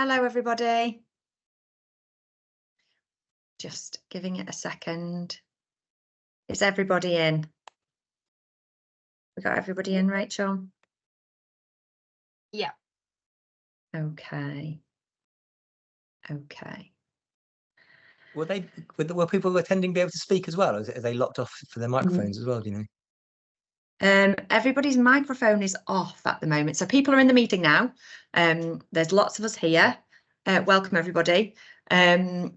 Hello, everybody. Just giving it a second. Is everybody in? We got everybody in, Rachel? Yeah. Okay. Okay. Were people attending be able to speak as well? Or are they locked off for their microphones as well, do you know? Everybody's microphone is off at the moment. So people are in the meeting now. There's lots of us here. Welcome, everybody. Okay,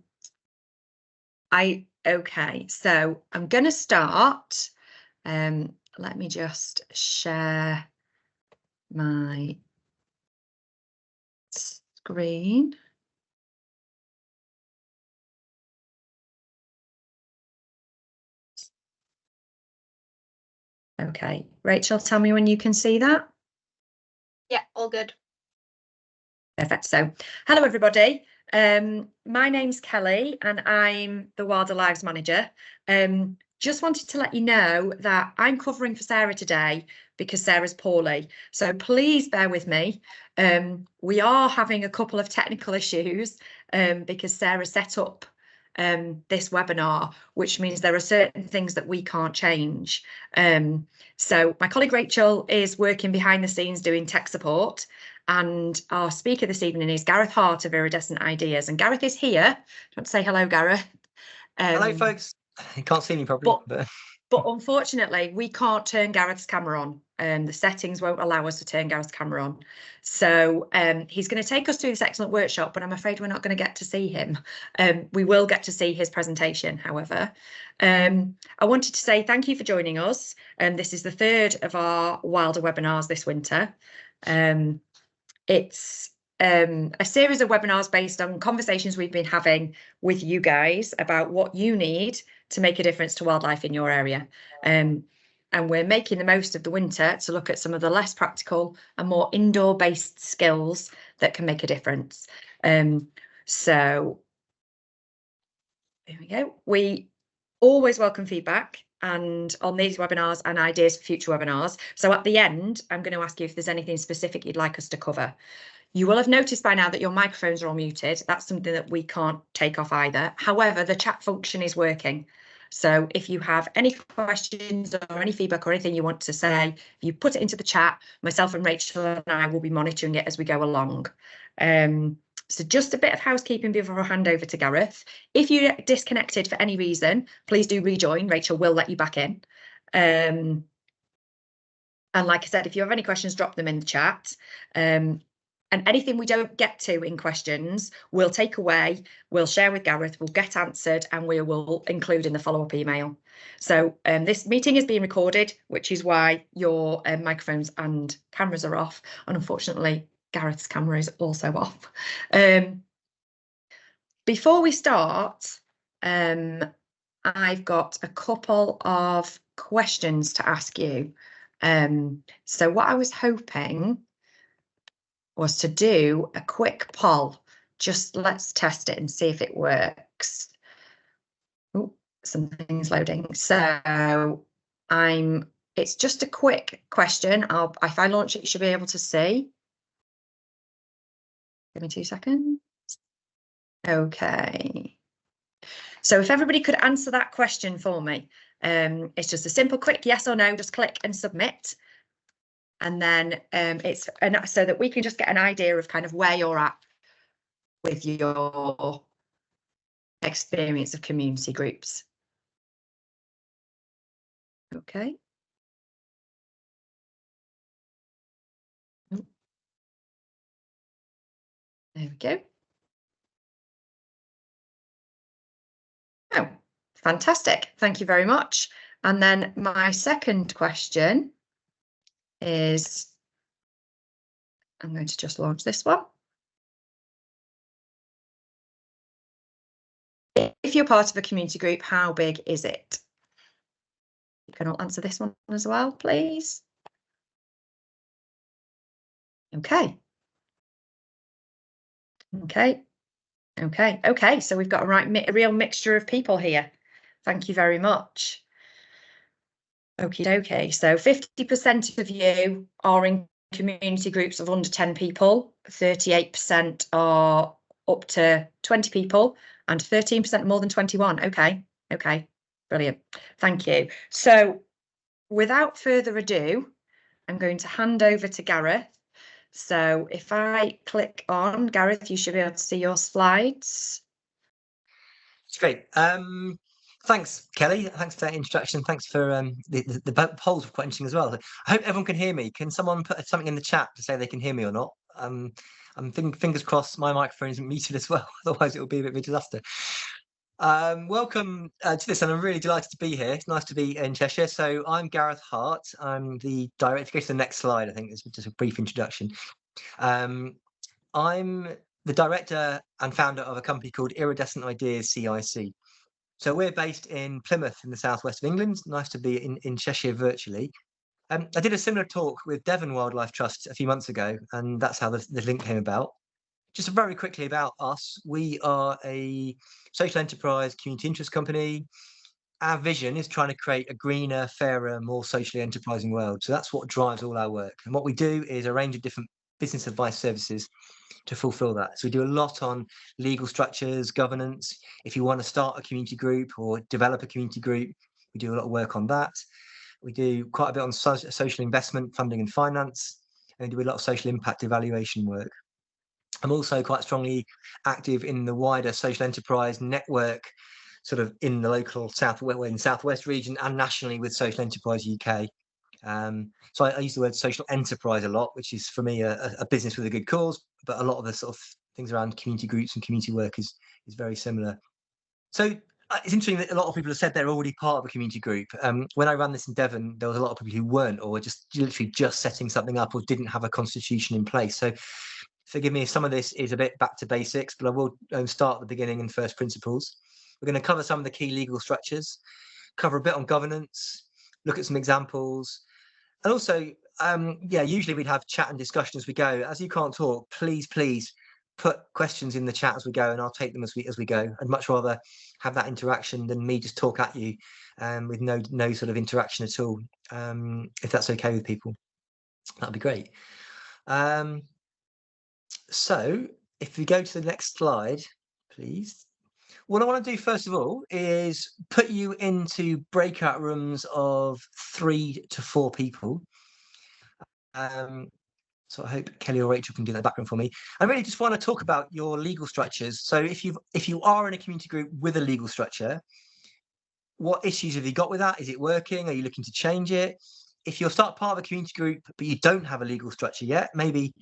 so I'm going to start. Let me just share my screen. Okay, Rachel, tell me when you can see that. Yeah, all good. Perfect. So, hello everybody. My name's Kelly and I'm the Wilder Lives manager. Just wanted to let you know that I'm covering for Sarah today because Sarah's poorly. So please bear with me. We are having a couple of technical issues because Sarah set up this webinar, which means there are certain things that we can't change. So my colleague Rachel is working behind the scenes doing tech support, and our speaker this evening is Gareth Hart of Iridescent Ideas, and Gareth is here. Do you want to say hello, Gareth? Hello, folks. You can't see me properly, but unfortunately we can't turn Gareth's camera on. The settings won't allow us to turn Gareth's camera on. So he's going to take us through this excellent workshop, but I'm afraid we're not going to get to see him. We will get to see his presentation, however. I wanted to say thank you for joining us. This is the third of our Wilder webinars this winter. It's a series of webinars based on conversations we've been having with you guys about what you need to make a difference to wildlife in your area. And we're making the most of the winter to look at some of the less practical and more indoor-based skills that can make a difference. So here we go. We always welcome feedback and on these webinars and ideas for future webinars. So at the end, I'm going to ask you if there's anything specific you'd like us to cover. You will have noticed by now that your microphones are all muted. That's something that we can't take off either. However, the chat function is working. So if you have any questions or any feedback or anything you want to say, if you put it into the chat, myself and Rachel and I will be monitoring it as we go along. So just a bit of housekeeping before I hand over to Gareth. If you get disconnected for any reason, please do rejoin. Rachel will let you back in. And like I said, if you have any questions, drop them in the chat. And anything we don't get to in questions, we'll take away, we'll share with Gareth, we'll get answered, and we will include in the follow-up email. So this meeting is being recorded, which is why your microphones and cameras are off. And unfortunately, Gareth's camera is also off. Before we start, I've got a couple of questions to ask you. So what I was hoping was to do a quick poll. Just let's test it and see if it works. Oh, something's loading. So it's just a quick question. If I launch it, you should be able to see. Give me 2 seconds. Okay. So if everybody could answer that question for me, it's just a simple quick yes or no, just click and submit. And then it's so that we can just get an idea of kind of where you're at with your experience of community groups. Okay. There we go. Oh, fantastic. Thank you very much. And then my second question is, I'm going to just launch this one. If you're part of a community group, how big is it? You can all answer this one as well, please. Okay. Okay. So we've got a real mixture of people here. Thank you very much. Okie dokie. So 50% of you are in community groups of under 10 people, 38% are up to 20 people, and 13% more than 21. Okay, brilliant. Thank you. So without further ado, I'm going to hand over to Gareth. So if I click on Gareth, you should be able to see your slides. It's great. Thanks, Kelly. Thanks for that introduction. Thanks for the polls were quite interesting as well. I hope everyone can hear me. Can someone put something in the chat to say they can hear me or not? I'm thinking, fingers crossed, my microphone isn't muted as well. Otherwise, it will be a bit of a disaster. Welcome to this, and I'm really delighted to be here. It's nice to be in Cheshire. So I'm Gareth Hart. I'm the director. Go to the next slide. I think it's just a brief introduction. I'm the director and founder of a company called Iridescent Ideas CIC. So we're based in Plymouth in the southwest of England. Nice to be in Cheshire virtually. I did a similar talk with Devon Wildlife Trust a few months ago, and that's how the link came about. Just very quickly about us, we are a social enterprise community interest company. Our vision is trying to create a greener, fairer, more socially enterprising world. So that's what drives all our work. And what we do is a range of different business advice services to fulfill that. So we do a lot on legal structures, governance. If you want to start a community group or develop a community group, we do a lot of work on that. We do quite a bit on social investment, funding and finance, and we do a lot of social impact evaluation work. I'm also quite strongly active in the wider social enterprise network, sort of in the local southwest region and nationally with Social Enterprise UK. So I use the word social enterprise a lot, which is for me a business with a good cause, but a lot of the sort of things around community groups and community work is very similar. So it's interesting that a lot of people have said they're already part of a community group. When I ran this in Devon, there was a lot of people who weren't, or were just literally just setting something up, or didn't have a constitution in place. So forgive me if some of this is a bit back to basics, but I will start at the beginning and first principles. We're going to cover some of the key legal structures, cover a bit on governance, look at some examples, and also, usually we'd have chat and discussion as we go. As you can't talk, please put questions in the chat as we go, and I'll take them as we go. I'd much rather have that interaction than me just talk at you with no sort of interaction at all. If that's okay with people, that'd be great. So if we go to the next slide, please. What I want to do first of all is put you into breakout rooms of 3 to 4 people. So I hope Kelly or Rachel can do that background for me. I really just want to talk about your legal structures. So if you are in a community group with a legal structure, what issues have you got with that? Is it working? Are you looking to change it? If you're part of a community group, but you don't have a legal structure yet, maybe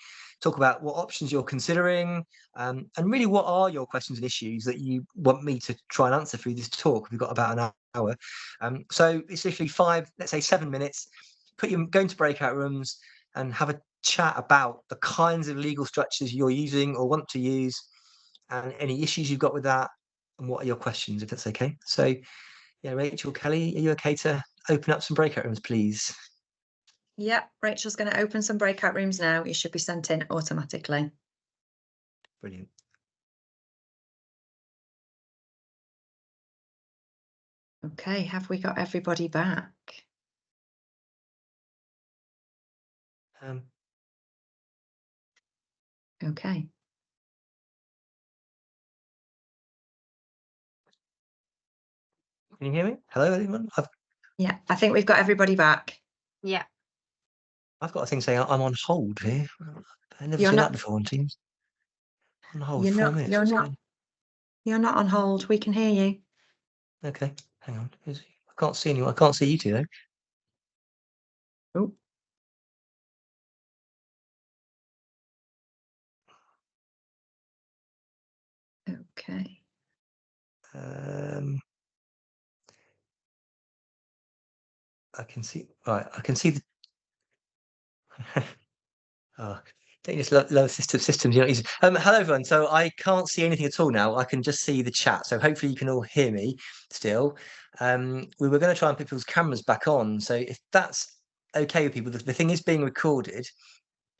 talk about what options you're considering, and really what are your questions and issues that you want me to try and answer through this talk. We've got about an hour. So it's literally 7 minutes, go into breakout rooms and have a chat about the kinds of legal structures you're using or want to use, and any issues you've got with that, and what are your questions, if that's okay. So yeah, Rachel, Kelly, are you okay to open up some breakout rooms, please? Yep, Rachel's going to open some breakout rooms now. You should be sent in automatically. Brilliant. Okay, have we got everybody back? Okay. Can you hear me? Hello, anyone? Yeah, I think we've got everybody back. Yeah. I've got a thing saying I'm on hold here. I've never You're seen not- that before on Teams. On hold You're 4 not. minutes. You're not on hold. We can hear you. Okay, hang on. I can't see anyone. I can't see you two though. Oh. Okay. I can see. Right, I can see the. Oh, don't you just love systems. You know, easy. Hello everyone. So I can't see anything at all now. I can just see the chat. So hopefully you can all hear me still. We were going to try and put people's cameras back on. So if that's okay with people, the thing is being recorded.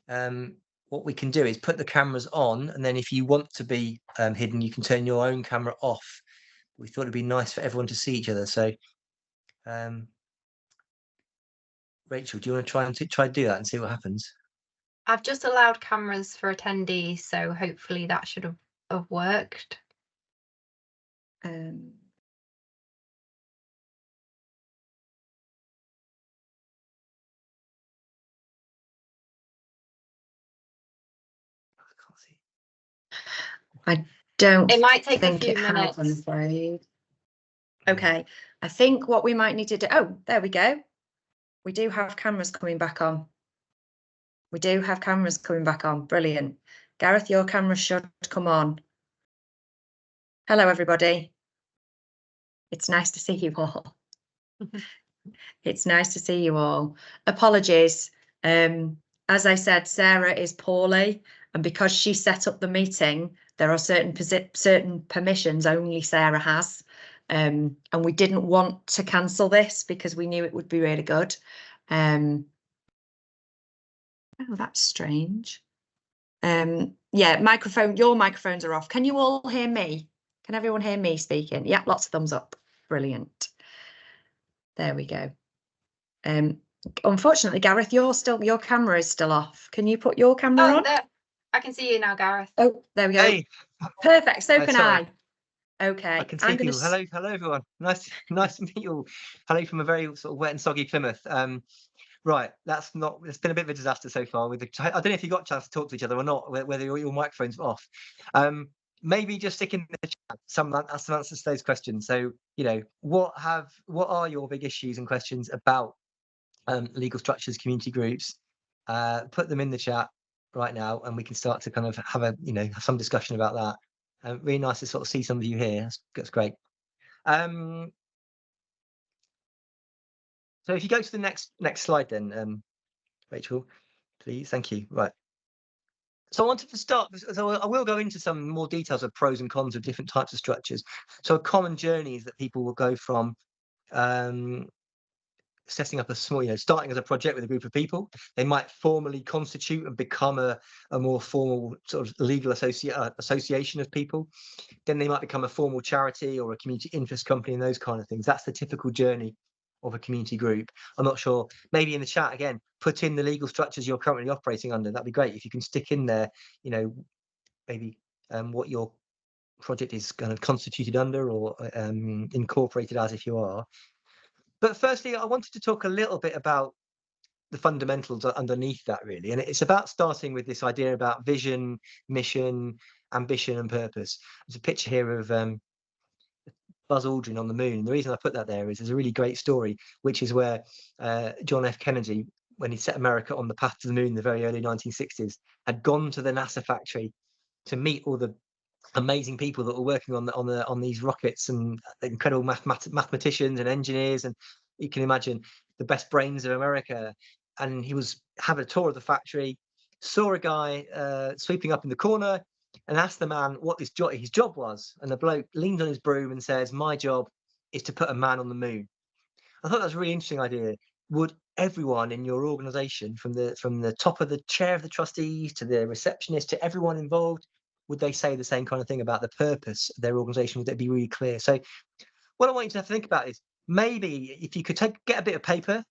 What we can do is put the cameras on, and then if you want to be hidden, you can turn your own camera off. We thought it'd be nice for everyone to see each other. So, Rachel, do you want to try to do that and see what happens? I've just allowed cameras for attendees, so hopefully that should have worked. I don't It might take a think few it has, I'm minutes. afraid. Okay, I think what we might need to do, oh, there we go. We do have cameras coming back on. We do have cameras coming back on. Brilliant. Gareth, your camera should come on. Hello, everybody. It's nice to see you all. It's nice to see you all. Apologies. As I said, Sarah is poorly, and because she set up the meeting, there are certain permissions only Sarah has. And we didn't want to cancel this because we knew it would be really good. Oh, that's strange. Yeah, your microphones are off. Can you all hear me? Can everyone hear me speaking? Yeah, lots of thumbs up. Brilliant. There we go. Unfortunately, Gareth, your camera is still off. Can you put your camera on? There. I can see you now, Gareth. Oh, there we go. Hey. Perfect. So can sorry. I. Okay. I can see people. Hello, everyone. Nice to meet you all. Hello from a very sort of wet and soggy Plymouth. Right, it's been a bit of a disaster so far. I don't know if you got a chance to talk to each other or not, whether your microphone's off. Maybe just stick in the chat some answers to those questions. So, you know, what are your big issues and questions about legal structures, community groups? Put them in the chat right now, and we can start to kind of have some discussion about that. Really nice to sort of see some of you here. That's great. So if you go to the next slide, then Rachel, please. Thank you. Right. So I wanted to start. So I will go into some more details of pros and cons of different types of structures. So common journeys that people will go from setting up a small, starting as a project with a group of people. They might formally constitute and become a more formal sort of legal association of people. Then they might become a formal charity or a community interest company and those kind of things. That's the typical journey of a community group. I'm not sure, maybe in the chat again, put in the legal structures you're currently operating under. That'd be great if you can stick in there, maybe what your project is kind of constituted under or incorporated as, if you are. But firstly, I wanted to talk a little bit about the fundamentals underneath that, really. And it's about starting with this idea about vision, mission, ambition, and purpose. There's a picture here of Buzz Aldrin on the moon. And the reason I put that there is there's a really great story, which is where John F. Kennedy, when he set America on the path to the moon in the very early 1960s, had gone to the NASA factory to meet all the amazing people that were working on these rockets, and incredible mathematicians and engineers, and you can imagine the best brains of America. And he was having a tour of the factory, saw a guy sweeping up in the corner, and asked the man what his job was. And the bloke leaned on his broom and says, "My job is to put a man on the moon." I thought that was a really interesting idea. Would everyone in your organization, from the top of the chair of the trustees to the receptionist to everyone involved, would they say the same kind of thing about the purpose of their organization? Would that be really clear? So what I want you to have to think about is maybe if you could get a bit of paper,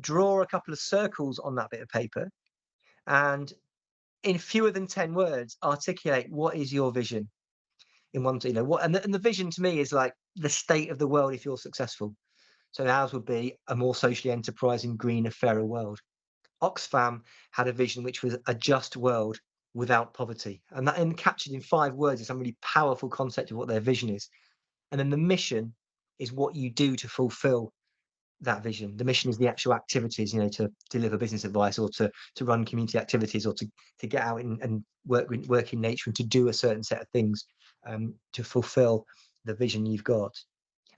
draw a couple of circles on that bit of paper, and in fewer than 10 words, articulate what is your vision in one, and the vision to me is like the state of the world if you're successful. So ours would be a more socially enterprising, greener, fairer world. Oxfam had a vision which was a just world without poverty. And that captured in 5 words is some really powerful concept of what their vision is. And then the mission is what you do to fulfill that vision. The mission is the actual activities, to deliver business advice or to run community activities or to get out and work in nature and to do a certain set of things to fulfill the vision you've got.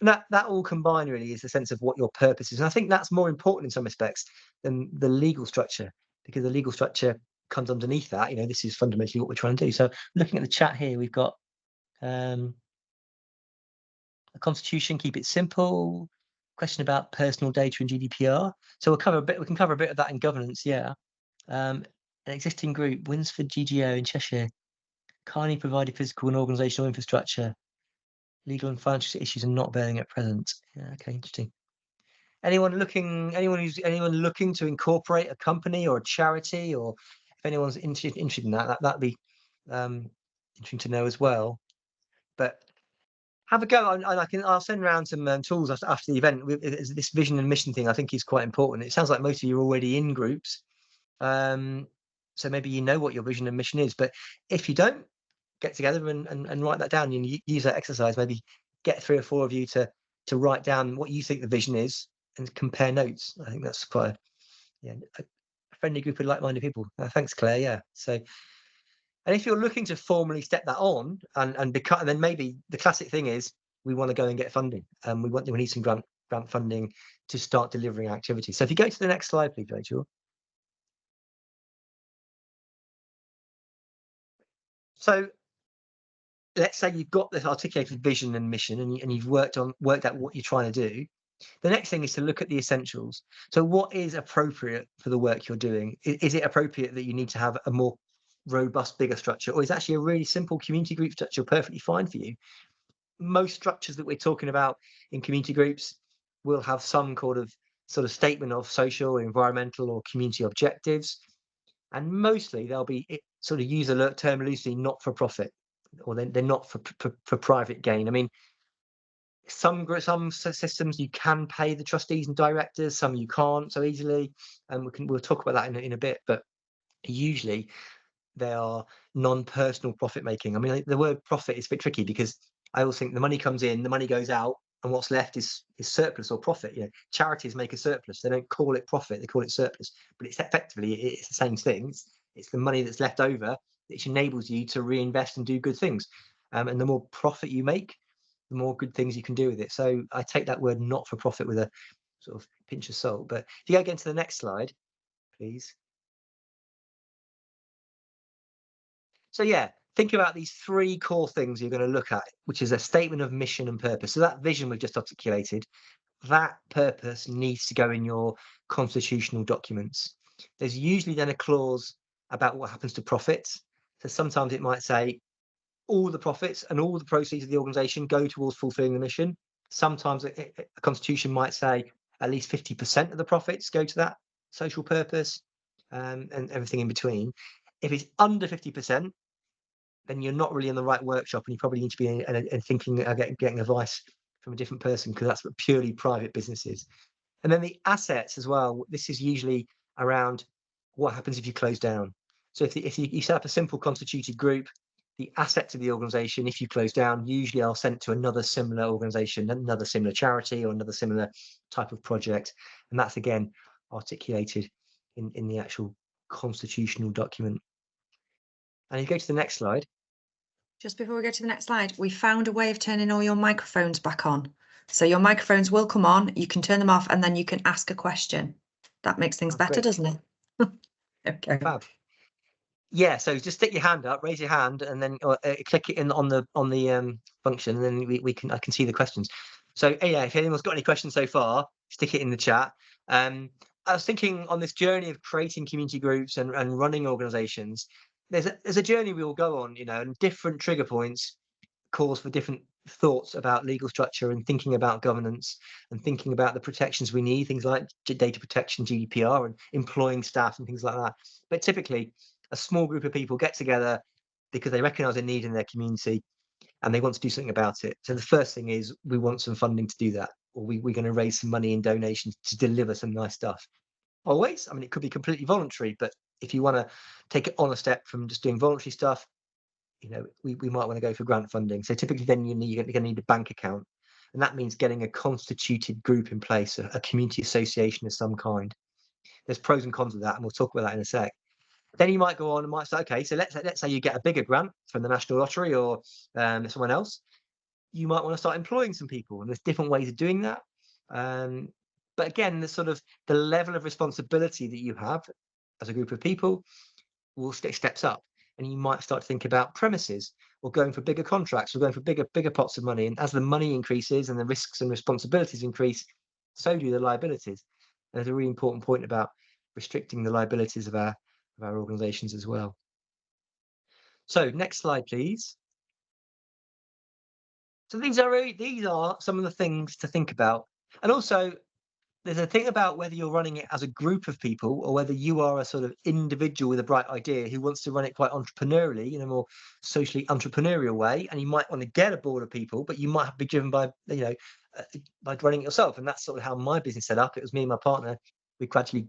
And that all combined really is the sense of what your purpose is. And I think that's more important in some respects than the legal structure, because the legal structure comes underneath that. This is fundamentally what we're trying to do. So looking at the chat here, we've got a constitution, keep it simple. Question about personal data and GDPR. So we can cover a bit of that in governance. Yeah. An existing group, Winsford GGO in Cheshire, kindly provided physical and organizational infrastructure. Legal and financial issues are not bearing at present. Yeah, okay, interesting. anyone looking to incorporate a company or a charity, or if anyone's interested in that'd be interesting to know as well. But have a go, and I'll send around some tools after the event. This vision and mission thing I think is quite important. It sounds like most of you are already in groups, so maybe you know what your vision and mission is. But if you don't, get together and write that down and use that exercise. Maybe get 3 or 4 of you to write down what you think the vision is and compare notes. I think that's quite a friendly group of like-minded people. Thanks, Claire. Yeah. So, and if you're looking to formally step that on and then maybe the classic thing is we want to go and get funding. We need some grant funding to start delivering activities. So if you go to the next slide, please, Rachel. So let's say you've got this articulated vision and mission, and you've worked out what you're trying to do. The next thing is to look at the essentials. So what is appropriate for the work you're doing? Is it appropriate that you need to have a more robust, bigger structure, or is actually a really simple community group structure perfectly fine for you? Most structures that we're talking about in community groups will have some sort of statement of social, environmental, or community objectives, and mostly they'll be sort of use the term loosely, not for profit, or they're not for private gain. I mean, some systems you can pay the trustees and directors, some you can't so easily, and we'll talk about that in a bit. But usually they are non-personal profit making. I mean, the word profit is a bit tricky because I always think the money comes in, the money goes out, and what's left is surplus or profit. Charities make a surplus. They don't call it profit; they call it surplus. But it's effectively the same thing. It's the money that's left over which enables you to reinvest and do good things. And the more profit you make, the more good things you can do with it. So I take that word "not for profit" with a sort of pinch of salt. But if you go again to the next slide, please. So yeah, think about these 3 core things you're going to look at, which is a statement of mission and purpose. So that vision we've just articulated, that purpose needs to go in your constitutional documents. There's usually then a clause about what happens to profits. So sometimes it might say all the profits and all the proceeds of the organisation go towards fulfilling the mission. Sometimes a constitution might say at least 50% of the profits go to that social purpose, and everything in between. If it's under 50%, then you're not really in the right workshop, and you probably need to be thinking getting advice from a different person, because that's what purely private business is. And then the assets as well. This is usually around what happens if you close down. So if you set up a simple constituted group, the assets of the organisation, if you close down, usually are sent to another similar organisation, another similar charity, or another similar type of project. And that's again articulated in the actual constitutional document. And if you go to the next slide. Just before we go to the next slide, we found a way of turning all your microphones back on. So your microphones will come on, you can turn them off, and then you can ask a question. That makes things better, great. Doesn't it? Okay. Fab. Yeah, so just stick your hand up, raise your hand, and then click it in on the function, and then I can see the questions. So yeah, if anyone's got any questions so far, stick it in the chat. I was thinking on this journey of creating community groups and running organisations, there's a journey we all go on, and different trigger points cause for different thoughts about legal structure and thinking about governance and thinking about the protections we need, things like data protection, GDPR, and employing staff and things like that. But typically, a small group of people get together because they recognise a need in their community and they want to do something about it. So the first thing is we want some funding to do that, or we're going to raise some money in donations to deliver some nice stuff. Always, I mean, it could be completely voluntary, but if you want to take it on a step from just doing voluntary stuff, we might want to go for grant funding. So typically then you're going to need a bank account, and that means getting a constituted group in place, a community association of some kind. There's pros and cons of that, and we'll talk about that in a sec. Then you might go on and might say, okay, so let's say you get a bigger grant from the National Lottery or someone else. You might want to start employing some people, and there's different ways of doing that. But again, the level of responsibility that you have as a group of people will steps up, and you might start to think about premises or going for bigger contracts or going for bigger pots of money. And as the money increases and the risks and responsibilities increase, so do the liabilities. And there's a really important point about restricting the liabilities of our organizations as well. So next slide, please. So these are some of the things to think about. And also, there's a thing about whether you're running it as a group of people or whether you are a sort of individual with a bright idea who wants to run it quite entrepreneurially in a more socially entrepreneurial way. And you might want to get a board of people, but you might have to be driven by, by running it yourself. And that's sort of how my business set up. It was me and my partner. We gradually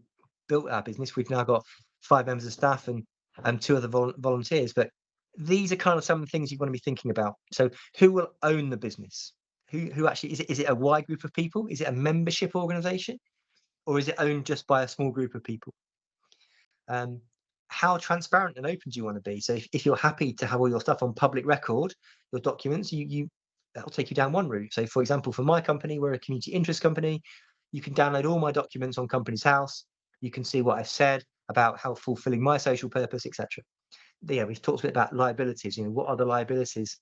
built our business. We've now got 5 members of staff and 2 other volunteers. But these are kind of some of the things you want to be thinking about. So who will own the business? Who actually is it a wide group of people? Is it a membership organization, or is it owned just by a small group of people? How transparent and open do you want to be? So if you're happy to have all your stuff on public record, your documents, that'll take you down one route. So for example, for my company, we're a community interest company. You can download all my documents on Companies House. You can see what I've said about how fulfilling my social purpose, etc. Yeah, we've talked a bit about liabilities. What are the liabilities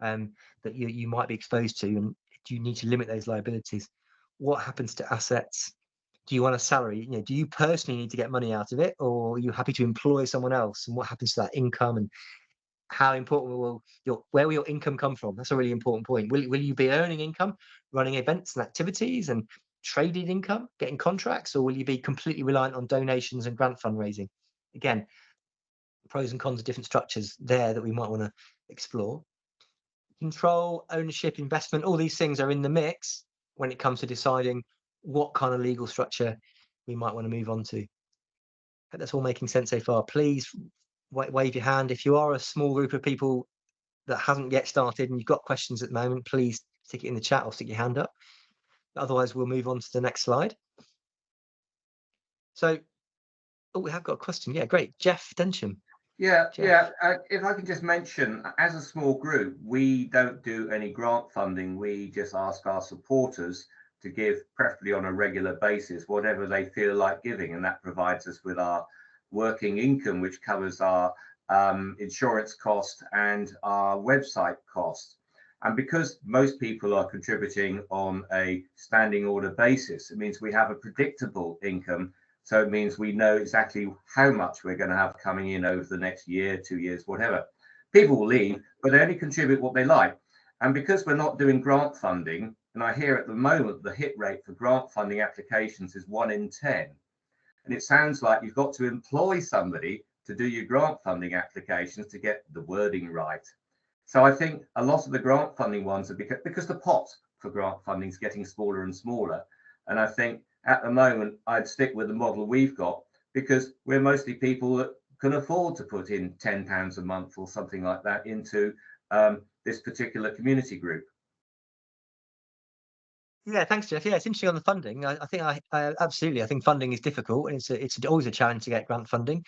that you might be exposed to, and do you need to limit those liabilities? What happens to assets? Do you want a salary? Do you personally need to get money out of it, or are you happy to employ someone else? And what happens to that income, and how important where will your income come from? That's a really important point. Will you be earning income, running events and activities and trading income, getting contracts, or will you be completely reliant on donations and grant fundraising? Again, pros and cons of different structures there that we might want to explore. Control, ownership, investment, all these things are in the mix when it comes to deciding what kind of legal structure we might want to move on to. I hope that's all making sense so far. Please wave your hand. If you are a small group of people that hasn't yet started and you've got questions at the moment, please stick it in the chat or stick your hand up. Otherwise, we'll move on to the next slide. So, we have got a question. Yeah, great. Jeff Densham. Yeah. If I can just mention, as a small group, we don't do any grant funding. We just ask our supporters to give, preferably on a regular basis, whatever they feel like giving. And that provides us with our working income, which covers our insurance cost and our website cost. And because most people are contributing on a standing order basis, it means we have a predictable income. So it means we know exactly how much we're going to have coming in over the next year, 2 years, whatever. People will leave, but they only contribute what they like. And because we're not doing grant funding, and I hear at the moment the hit rate for grant funding applications is 1 in 10. And it sounds like you've got to employ somebody to do your grant funding applications to get the wording right. So I think a lot of the grant funding ones are because the pot for grant funding is getting smaller and smaller. And I think at the moment, I'd stick with the model we've got because we're mostly people that can afford to put in £10 a month or something like that into this particular community group. Yeah, thanks, Jeff. Yeah, it's interesting on the funding. I think I absolutely. I think funding is difficult, and it's always a challenge to get grant funding.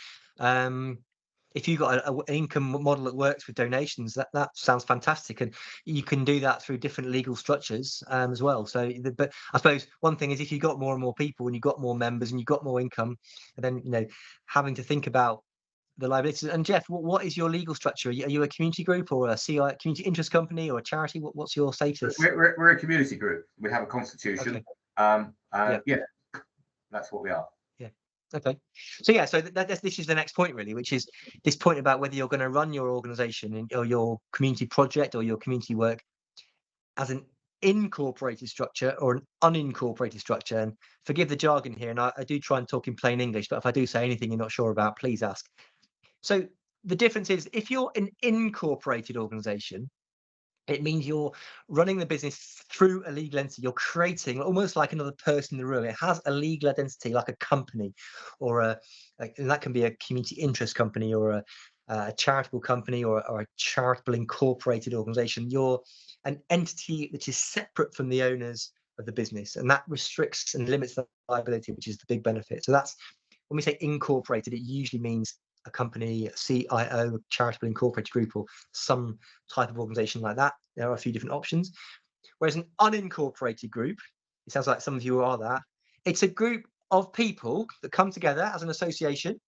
If you've got an income model that works with donations, that sounds fantastic, and you can do that through different legal structures as well. So, but I suppose one thing is if you've got more and more people, and you've got more members, and you've got more income, and then having to think about the liabilities. And Jeff, what is your legal structure? Are you a community group or a CI, community interest company, or a charity? What's your status? We're a community group. We have a constitution. Okay. Yeah, that's what we are. Yeah. Okay. So yeah, so this is the next point really, which is this point about whether you're going to run your organization or your community project or your community work as an incorporated structure or an unincorporated structure. And forgive the jargon here, and I do try and talk in plain English, but if I do say anything you're not sure about, please ask. So the difference is if you're an incorporated organization, it means you're running the business through a legal entity. You're creating almost like another person in the room. It has a legal identity, like a company, or and that can be a community interest company, or a charitable company, or a charitable incorporated organization. You're an entity which is separate from the owners of the business, and that restricts and limits the liability, which is the big benefit. So that's when we say incorporated, it usually means a company, a CIO, a charitable incorporated group, or some type of organization like that. There are a few different options. Whereas an unincorporated group, it sounds like some of you are that, it's a group of people that come together as an association,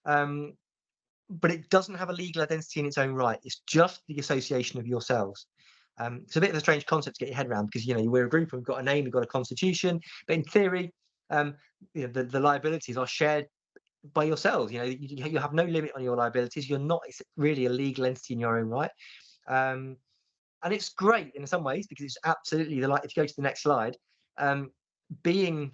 but it doesn't have a legal identity in its own right. It's just the association of yourselves. It's a bit of a strange concept to get your head around because, we're a group, we've got a name, we've got a constitution, but in theory, the liabilities are shared by yourselves. You have no limit on your liabilities. You're not really a legal entity in your own right, and it's great in some ways because it's absolutely if you go to the next slide, being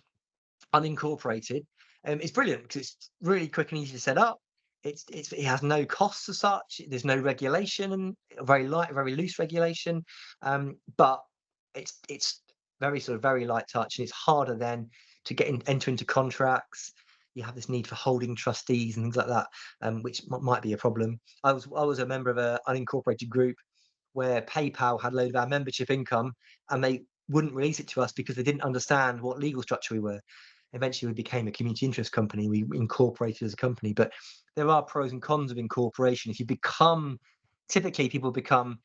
unincorporated, it's brilliant because it's really quick and easy to set up. It has no costs as such. There's no regulation, and very light, very loose regulation. But it's very light touch, and it's harder then to enter into contracts. You have this need for holding trustees and things like that, which might be a problem. I was a member of an unincorporated group where PayPal had a load of our membership income, and they wouldn't release it to us because they didn't understand what legal structure we were. Eventually, we became a community interest company. We incorporated as a company, but there are pros and cons of incorporation. If you become, typically people become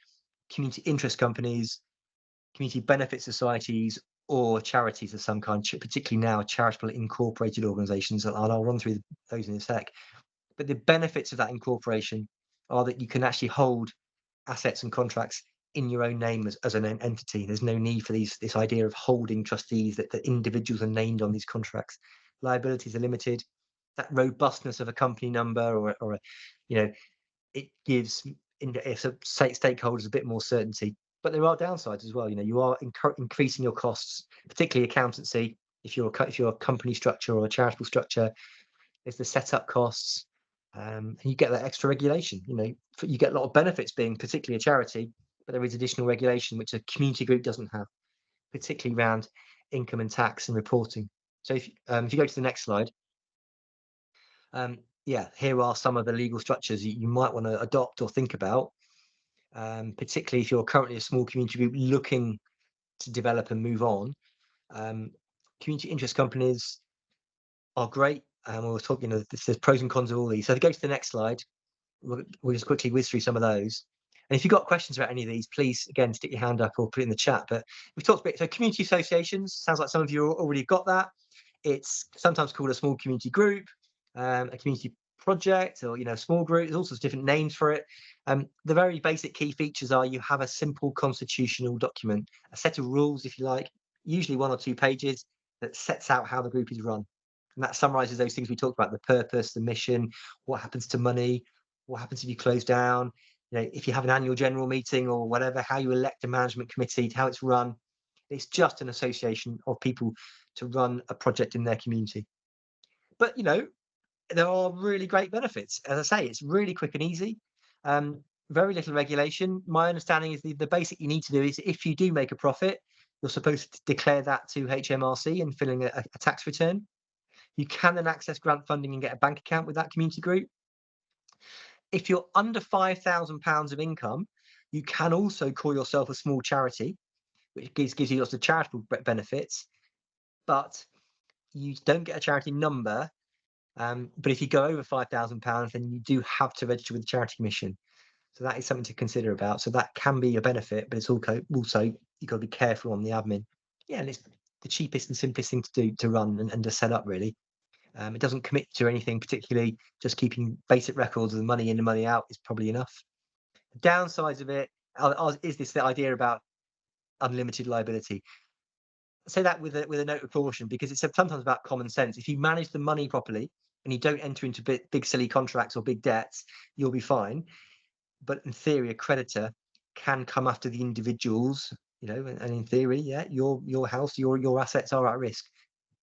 community interest companies, community benefit societies, or charities of some kind, particularly now charitable incorporated organizations, and I'll run through those in a sec. But the benefits of that incorporation are that you can actually hold assets and contracts in your own name as an entity. There's no need for this idea of holding trustees, that individuals are named on these contracts. Liabilities are limited. That robustness of a company number or it gives stakeholders a bit more certainty. But there are downsides as well. You are increasing your costs, particularly accountancy. If you're a company structure or a charitable structure, there's the setup costs, and you get that extra regulation. You get a lot of benefits being particularly a charity, but there is additional regulation which a community group doesn't have, particularly around income and tax and reporting. So if you go to the next slide, here are some of the legal structures you might want to adopt or think about, particularly if you're currently a small community group looking to develop and move on. Community interest companies are great. We'll talk, there's pros and cons of all these. So if you go to the next slide, we'll just quickly whiz through some of those. And if you've got questions about any of these, please, again, stick your hand up or put it in the chat. But we've talked a bit, so community associations, sounds like some of you already got that. It's sometimes called a small community group, a community project, or, small group. There's all sorts of different names for it. The very basic key features are you have a simple constitutional document, a set of rules, if you like, usually 1 or 2 pages, that sets out how the group is run. And that summarizes those things we talked about: the purpose, the mission, what happens to money, what happens if you close down, if you have an annual general meeting or whatever, how you elect a management committee, how it's run. It's just an association of people to run a project in their community. But, there are really great benefits. As I say, it's really quick and easy. Very little regulation. My understanding is the basic you need to do is, if you do make a profit, you're supposed to declare that to HMRC and fill in a tax return. You can then access grant funding and get a bank account with that community group. If you're under £5,000 of income, you can also call yourself a small charity, which gives you lots of charitable benefits, but you don't get a charity number. But if you go over £5,000, then you do have to register with the Charity Commission. So that is something to consider about. So that can be a benefit, but it's also you've got to be careful on the admin. Yeah, and it's the cheapest and simplest thing to do to run and to set up, really. It doesn't commit to anything particularly. Just keeping basic records of the money in and money out is probably enough. The downsides of it is the idea about unlimited liability. I say that with a note of caution, because it's sometimes about common sense. If you manage the money properly and you don't enter into big silly contracts or big debts, you'll be fine. But in theory, a creditor can come after the individuals, and in theory, your house, your assets are at risk.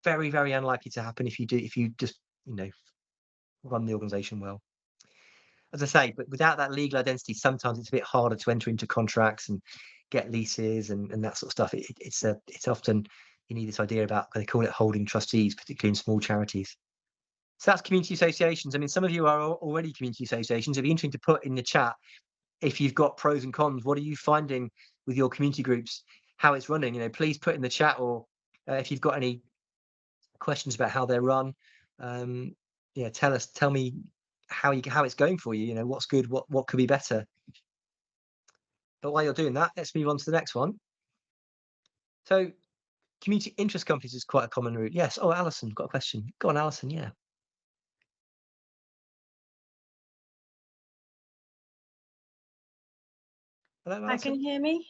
Very, very unlikely to happen if you just run the organization well. As I say, but without that legal identity, sometimes it's a bit harder to enter into contracts and get leases and that sort of stuff. It's often, you need this idea about, they call it holding trustees, particularly in small charities. So that's community associations. I mean, some of you are already community associations. It'd be interesting to put in the chat if you've got pros and cons. What are you finding with your community groups, how it's running? Please put in the chat, or if you've got any questions about how they're run, tell me how it's going for you. What's good, what could be better. But while you're doing that, let's move on to the next one. So community interest companies is quite a common route. Yes. Oh, Alison, got a question. Go on, Alison. Yeah. Hello, Alison. Can you hear me?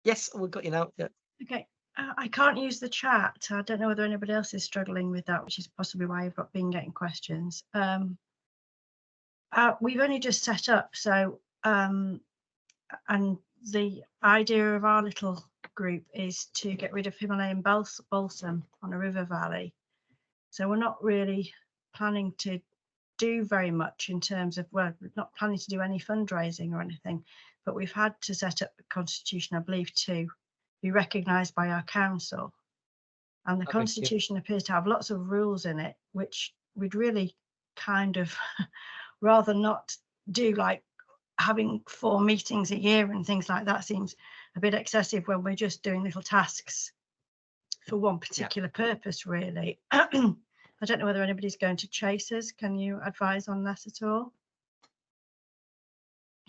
Yes, we've got you now. Yeah. Okay. I can't use the chat. I don't know whether anybody else is struggling with that, which is possibly why you've been getting questions. We've only just set up, so and the idea of our little group is to get rid of Himalayan balsam on a river valley. So we're not really planning to do very much in terms of, well, we're not planning to do any fundraising or anything, but we've had to set up the constitution, I believe, to be recognised by our council. And the Okay, yeah. constitution appears to have lots of rules in it, which we'd really kind of rather not do, like having 4 meetings a year and things like that seems a bit excessive when we're just doing little tasks for one particular purpose, really. I don't know whether anybody's going to chase us. Can you advise on that at all?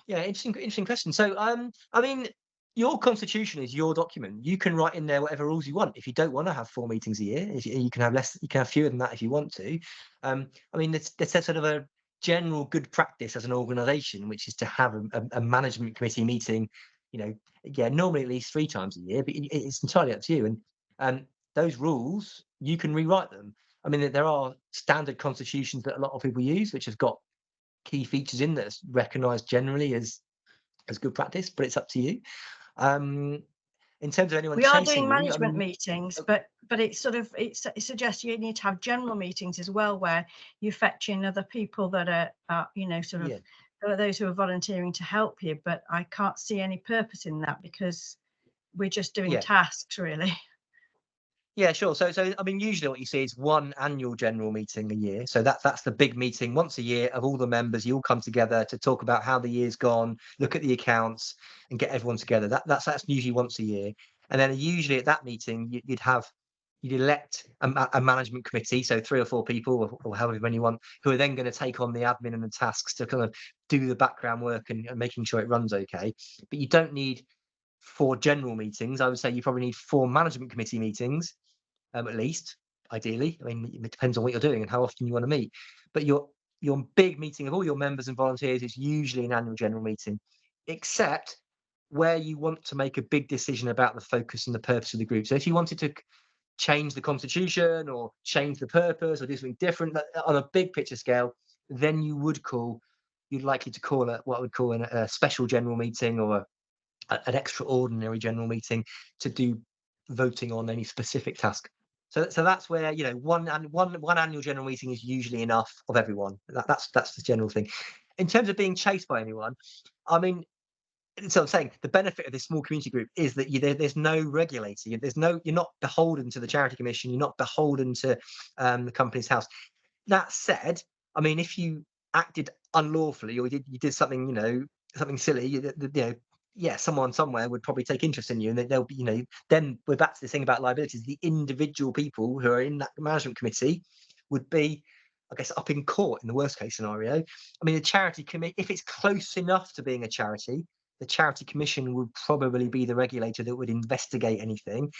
Yeah, interesting question. So, I mean, your constitution is your document. You can write in there whatever rules you want. If you don't want to have 4 meetings a year, if you can have less, you can have fewer than that if you want to. I mean, it's sort of a general good practice as an organisation, which is to have a management committee meeting. You know, yeah, normally at least 3 times a year, but it's entirely up to you. And those rules, you can rewrite them. I mean, there are standard constitutions that a lot of people use, which have got key features in that's recognised generally as good practice, but it's up to you. In terms of anyone We are chasing doing you, management I mean, meetings, but it's sort of, it suggests you need to have general meetings as well, where you fetch in other people that are you know, sort of, yeah. there are those who are volunteering to help you, but I can't see any purpose in that because we're just doing Yeah. tasks, really. Yeah, sure. So I mean, usually what you see is 1 annual general meeting a year. So that's the big meeting once a year of all the members. You all come together to talk about how the year's gone, look at the accounts, and get everyone together. That's usually once a year. And then usually at that meeting, you'd elect a management committee, so 3 or 4 people, or however many you want, who are then going to take on the admin and the tasks to kind of do the background work and making sure it runs okay. But you don't need 4 general meetings. I would say you probably need 4 management committee meetings. At least, ideally. I mean, it depends on what you're doing and how often you want to meet. But your big meeting of all your members and volunteers is usually an annual general meeting, except where you want to make a big decision about the focus and the purpose of the group. So if you wanted to change the constitution or change the purpose or do something different on a big picture scale, then you'd likely to call what I would call a special general meeting or an extraordinary general meeting to do voting on any specific task. So that's where, you know, one annual general meeting is usually enough of everyone. That's the general thing. In terms of being chased by anyone, I mean, so I'm saying the benefit of this small community group is that there's no regulator. You're not beholden to the Charity Commission. You're not beholden to the Companies House. That said, I mean, if you acted unlawfully or you did something, you know, something silly, you know, yeah, someone somewhere would probably take interest in you, and they'll be, you know, then we're back to this thing about liabilities. The individual people who are in that management committee would be, I guess, up in court in the worst case scenario. I mean, the charity committee, if it's close enough to being a charity, the Charity Commission would probably be the regulator that would investigate anything.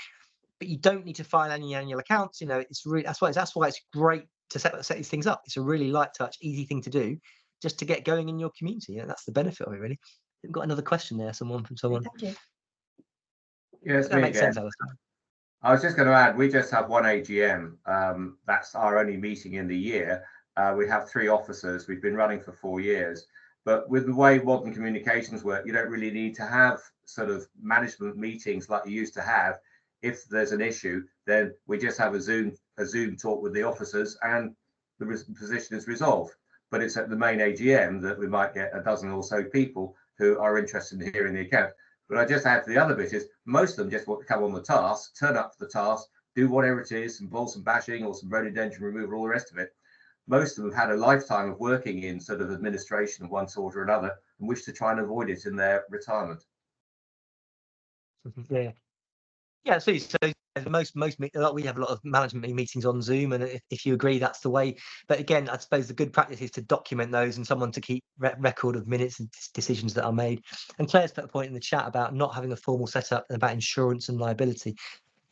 But you don't need to file any annual accounts. You know, it's really that's why it's great to set these things up. It's a really light touch, easy thing to do, just to get going in your community. You know, that's the benefit of it, really. We've got another question there. Someone. Thank you. Yes, That me makes again. sense, Alistair. I was just going to add, we just have 1 AGM. That's our only meeting in the year. We have 3 officers. We've been running for 4 years. But with the way modern communications work, you don't really need to have sort of management meetings like you used to have. If there's an issue, then we just have a Zoom talk with the officers and the position is resolved. But it's at the main AGM that we might get a dozen or so people who are interested in hearing the account. But I just add to the other bit is most of them just want to come on the task, turn up for the task, do whatever it is, some balls and bashing or some rhododendron removal, all the rest of it. Most of them have had a lifetime of working in sort of administration of one sort or another and wish to try and avoid it in their retirement. Yeah. So we have a lot of management meetings on Zoom, and if you agree, that's the way. But again, I suppose the good practice is to document those and someone to keep record of minutes and decisions that are made. And Claire's put a point in the chat about not having a formal setup and about insurance and liability.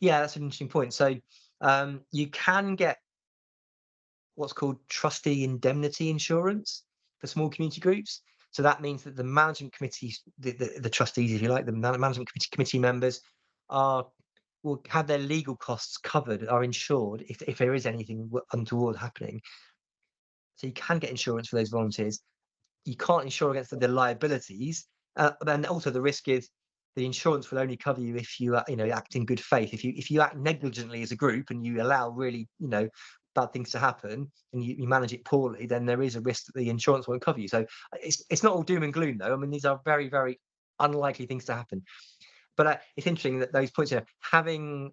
Yeah, that's an interesting point. So you can get what's called trustee indemnity insurance for small community groups. So that means that the management committees, the trustees, if you like, the management committee members will have their legal costs covered, are insured if there is anything untoward happening. So you can get insurance for those volunteers. You can't insure against the liabilities, and also the risk is the insurance will only cover you if you act in good faith. If you act negligently as a group and you allow really bad things to happen and you manage it poorly, then there is a risk that the insurance won't cover you. So it's not all doom and gloom, though. I mean, these are very, very unlikely things to happen. But it's interesting that those points, having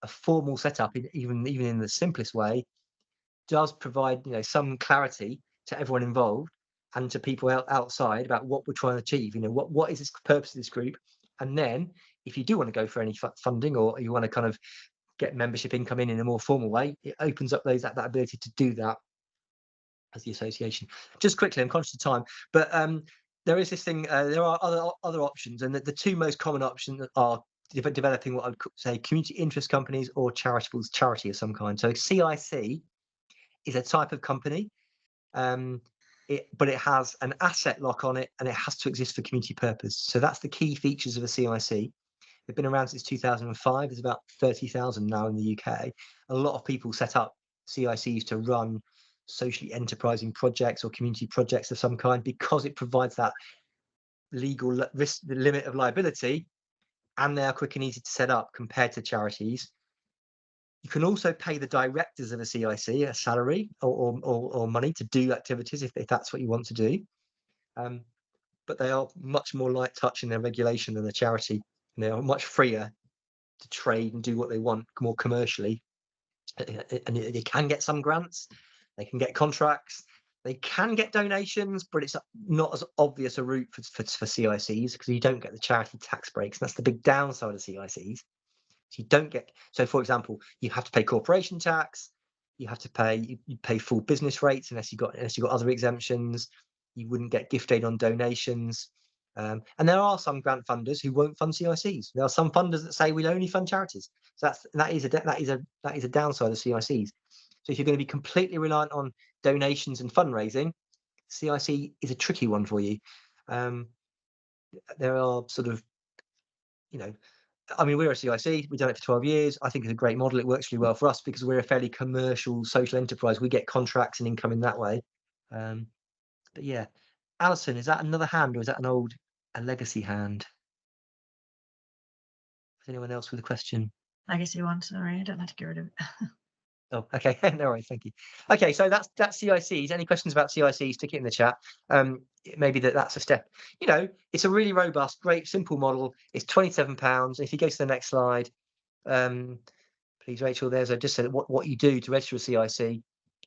a formal setup, even in the simplest way, does provide some clarity to everyone involved and to people outside about what we're trying to achieve. What is this purpose of this group? And then if you do want to go for any funding, or you want to kind of get membership income in a more formal way, it opens up that ability to do that as the association. Just quickly, I'm conscious of time, but there is this thing. There are other options, and the two most common options are developing what I would say community interest companies or charity of some kind. So CIC is a type of company, but it has an asset lock on it, and it has to exist for community purpose. So that's the key features of a CIC. They've been around since 2005. There's about 30,000 now in the UK. A lot of people set up CICs to run socially enterprising projects or community projects of some kind, because it provides that legal risk, the limit of liability, and they are quick and easy to set up compared to charities. You can also pay the directors of a CIC a salary or money to do activities if that's what you want to do. But they are much more light touch in their regulation than a charity. And they are much freer to trade and do what they want more commercially. And they can get some grants, they can get contracts, they can get donations, but it's not as obvious a route for CICs, because you don't get the charity tax breaks. And that's the big downside of CICs. So you don't get, so for example, you have to pay corporation tax, you have to pay, you pay full business rates unless you've got other exemptions. You wouldn't get gift aid on donations. And there are some grant funders who won't fund CICs. There are some funders that say we'll only fund charities. So that is a downside of CICs. So if you're going to be completely reliant on donations and fundraising, CIC is a tricky one for you. There are sort of, I mean, we're a CIC, we've done it for 12 years. I think it's a great model. It works really well for us because we're a fairly commercial social enterprise. We get contracts and income in that way. But yeah, Alison, is that another hand, or is that a legacy hand? Is anyone else with a question? Legacy one, sorry, I don't have to get rid of it. Oh, okay. No worries, thank you. Okay, so that's CICs. Any questions about CICs, stick it in the chat. Maybe that's a step. It's a really robust, great, simple model. It's £27. If you go to the next slide, please, Rachel, there's just said what you do to register a CIC.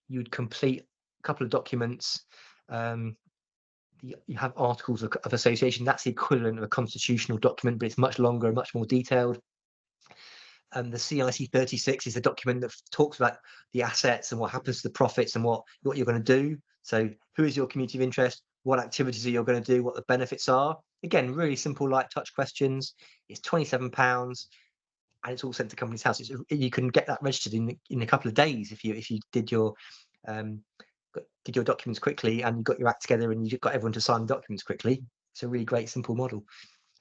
You would complete a couple of documents. You have articles of association. That's the equivalent of a constitutional document, but it's much longer and much more detailed. The CIC 36 is the document that talks about the assets and what happens to the profits and what you're going to do. So who is your community of interest? What activities are you going to do? What the benefits are? Again, really simple, light touch questions. It's £27, and it's all sent to Companies House. You can get that registered in a couple of days if you did your documents quickly and you got your act together and you got everyone to sign the documents quickly. It's a really great, simple model.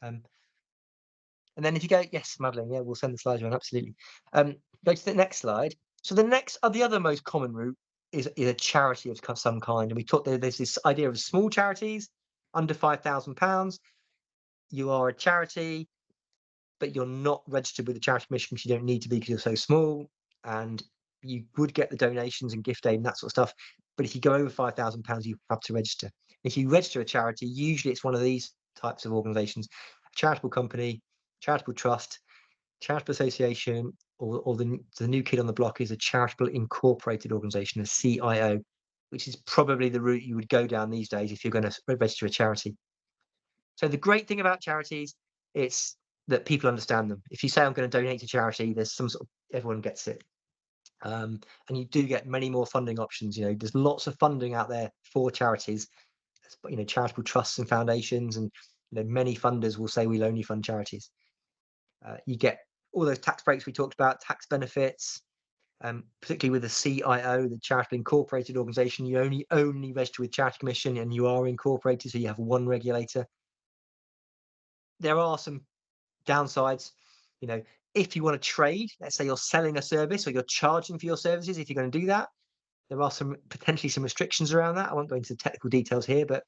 And then if you go, yes, Madeline, yeah, we'll send the slides around, absolutely. Go to the next slide. So the other most common route is a charity of some kind. And we talked there's this idea of small charities under £5,000. You are a charity, but you're not registered with the Charity Commission because you don't need to be because you're so small. And you would get the donations and gift aid and that sort of stuff. But if you go over £5,000, you have to register. If you register a charity, usually it's one of these types of organisations: a charitable company, charitable trust, charitable association, or the new kid on the block is a charitable incorporated organisation, a CIO, which is probably the route you would go down these days if you're going to register a charity. So the great thing about charities is that people understand them. If you say I'm going to donate to charity, there's some sort of, everyone gets it. And you do get many more funding options. There's lots of funding out there for charities, charitable trusts and foundations, and many funders will say we'll only fund charities. You get all those tax breaks we talked about, tax benefits, particularly with the CIO, the charitable incorporated organisation. You only register with Charity Commission and you are incorporated, so you have one regulator. There are some downsides. If you want to trade, let's say you're selling a service or you're charging for your services, if you're going to do that, there are potentially some restrictions around that. I won't go into technical details here, but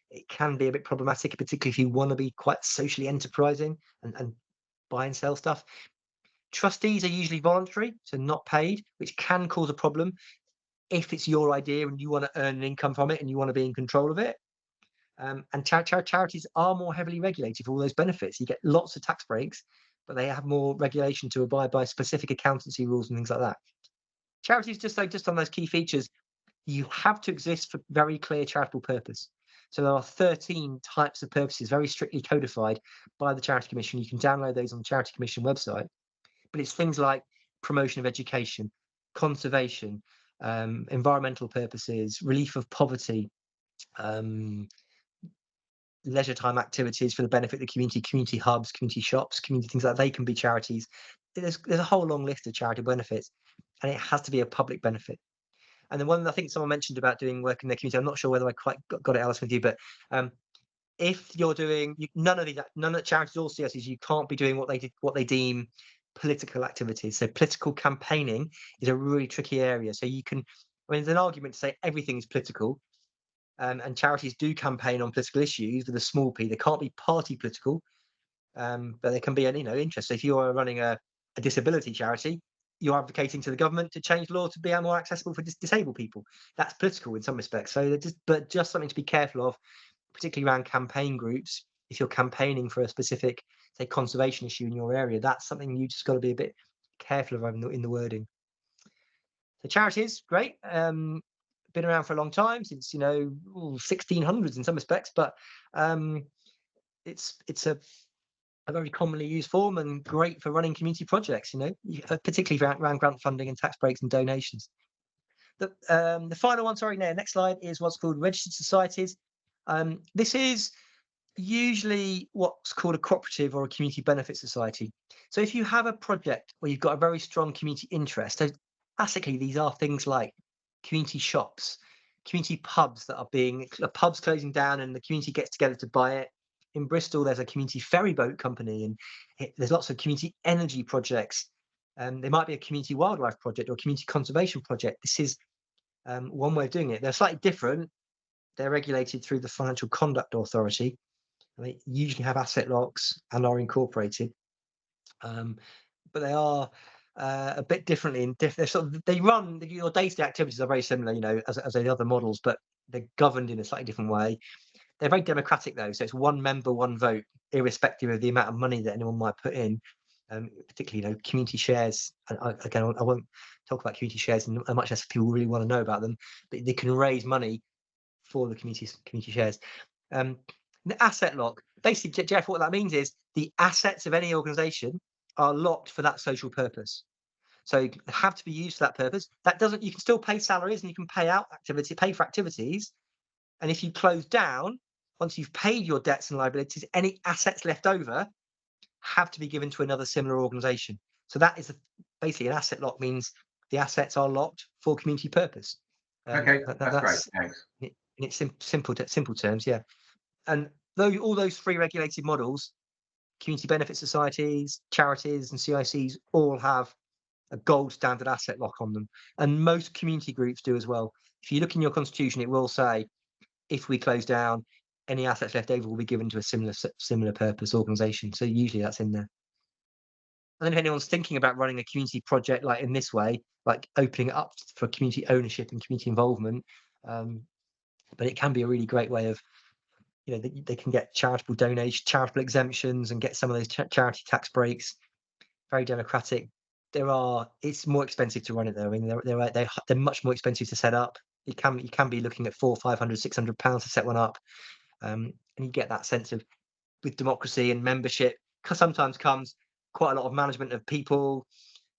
it can be a bit problematic, particularly if you want to be quite socially enterprising and buy and sell stuff. Trustees are usually voluntary, so not paid, which can cause a problem if it's your idea and you want to earn an income from it and you want to be in control of it. And charities are more heavily regulated for all those benefits. You get lots of tax breaks, but they have more regulation to abide by specific accountancy rules and things like that. Charities, just on those key features, you have to exist for very clear charitable purpose. So there are 13 types of purposes very strictly codified by the Charity Commission. You can download those on the Charity Commission website. But it's things like promotion of education, conservation, environmental purposes, relief of poverty, leisure time activities for the benefit of the community, community hubs, community shops, community things like that. They can be charities. There's a whole long list of charity benefits, and it has to be a public benefit. And the one I think someone mentioned about doing work in their community, I'm not sure whether I quite got it, Alice, with you, but if you're doing none of the charities or CSCs, you can't be doing what they deem political activities. So political campaigning is a really tricky area. So there's an argument to say everything is political, and charities do campaign on political issues with a small p. They can't be party political, but they can be an interest. So if you are running a disability charity, you're advocating to the government to change law to be more accessible for disabled people. That's political in some respects. So just something to be careful of, particularly around campaign groups. If you're campaigning for a specific, say, conservation issue in your area, that's something you just got to be a bit careful of in the wording. So charities, great. Been around for a long time, since 1600s in some respects, but it's a very commonly used form and great for running community projects, particularly around grant funding and tax breaks and donations. The final one, next slide, is what's called registered societies. This is usually what's called a cooperative or a community benefit society. So if you have a project where you've got a very strong community interest, so classically these are things like community shops, community pubs pubs closing down and the community gets together to buy it. In Bristol, there's a community ferry boat company, and there's lots of community energy projects. There might be a community wildlife project or a community conservation project. This is one way of doing it. They're slightly different. They're regulated through the Financial Conduct Authority. They usually have asset locks and are incorporated, but they are a bit differently. They run your day-to-day activities are very similar, as the other models, but they're governed in a slightly different way. They're very democratic though, so it's one member, one vote, irrespective of the amount of money that anyone might put in. Particularly, community shares. I won't talk about community shares and much as people really want to know about them, but they can raise money for the community shares. The asset lock, basically, Jeff, what that means is the assets of any organisation are locked for that social purpose. So they have to be used for that purpose. You can still pay salaries and you can pay for activities. And if you close down, once you've paid your debts and liabilities, any assets left over have to be given to another similar organisation. So that is basically an asset lock, means the assets are locked for community purpose. Okay, that's great. Thanks. In its simple terms, yeah. And all those three regulated models, community benefit societies, charities, and CICs, all have a gold standard asset lock on them, and most community groups do as well. If you look in your constitution, it will say, if we close down, any assets left over will be given to a similar purpose organisation. So usually that's in there. And then if anyone's thinking about running a community project like in this way, like opening it up for community ownership and community involvement, but it can be a really great way of, they can get charitable donations, charitable exemptions, and get some of those charity tax breaks. Very democratic. It's more expensive to run it though. I mean, they're much more expensive to set up. You can be looking at £400, £500, £600 to set one up, and you get that sense of, with democracy and membership, sometimes comes quite a lot of management of people.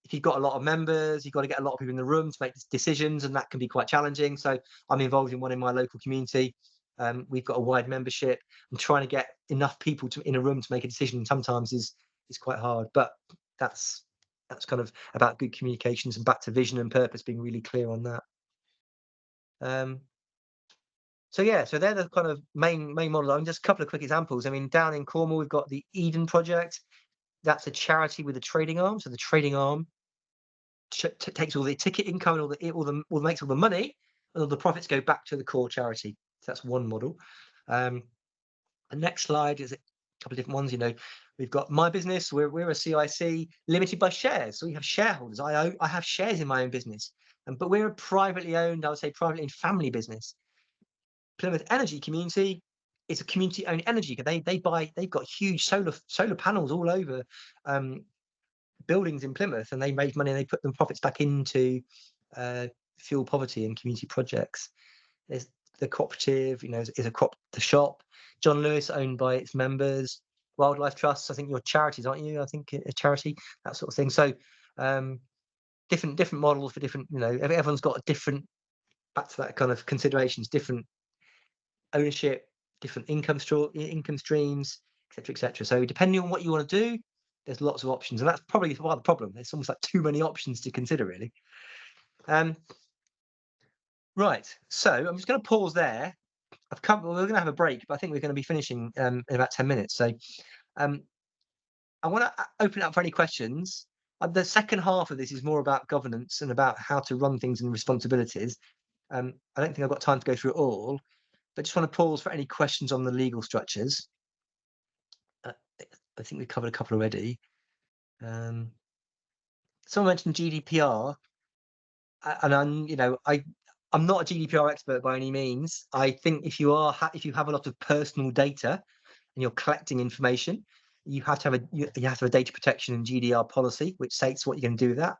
If you've got a lot of members, you've got to get a lot of people in the room to make decisions, and that can be quite challenging. So I'm involved in one in my local community. We've got a wide membership, and trying to get enough people in a room to make a decision sometimes is quite hard. But that's kind of about good communications and back to vision and purpose, being really clear on that. So they're the kind of main models. I mean, just a couple of quick examples. I mean, down in Cornwall, we've got the Eden Project. That's a charity with a trading arm. So the trading arm takes all the ticket income and makes all the money, and all the profits go back to the core charity. So that's one model. The next slide is couple of different ones. We've got my business. We're a CIC limited by shares, so we have shareholders. I have shares in my own business, but we're a privately owned, I would say, privately owned family business. Plymouth Energy Community is a community-owned energy. They've got huge solar panels all over buildings in Plymouth, and they make money and they put them profits back into fuel poverty and community projects. There's the cooperative, is the shop. John Lewis, owned by its members. Wildlife trusts. I think you're charities, aren't you? I think a charity, that sort of thing. So different models for different. Everyone's got a different. Back to that kind of considerations. Different ownership, different income streams, etc., etc. So depending on what you want to do, there's lots of options, and that's probably part of the problem. There's almost like too many options to consider, really. Right. So I'm just going to pause there. We're going to have a break, but I think we're going to be finishing in about 10 minutes. So I want to open it up for any questions. The second half of this is more about governance and about how to run things and responsibilities. I don't think I've got time to go through it all, but just want to pause for any questions on the legal structures. I think we've covered a couple already. Someone mentioned GDPR, and I'm not a GDPR expert by any means. I think if you have a lot of personal data and you're collecting information, you have to have a data protection and GDPR policy which states what you're going to do with that.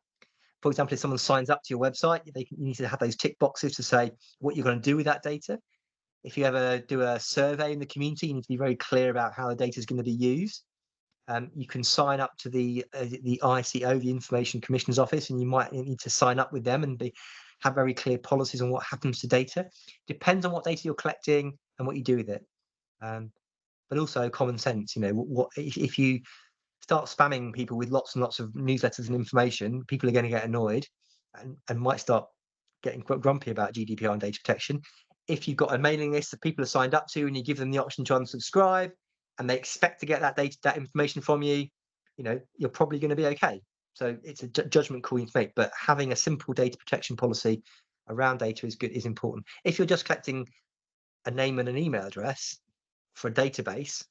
For example, if someone signs up to your website, you need to have those tick boxes to say what you're going to do with that data. If you ever do a survey in the community, you need to be very clear about how the data is going to be used. You can sign up to the ICO, the Information Commissioner's Office, and you might need to sign up with them and have very clear policies on what happens to data. Depends on what data you're collecting and what you do with it. But also common sense. If you start spamming people with lots and lots of newsletters and information, people are going to get annoyed and might start getting quite grumpy about GDPR and data protection. If you've got a mailing list that people are signed up to and you give them the option to unsubscribe and they expect to get that information from you, you're probably going to be okay. So it's a judgment call you need to make, but having a simple data protection policy around data is important. If you're just collecting a name and an email address for a database,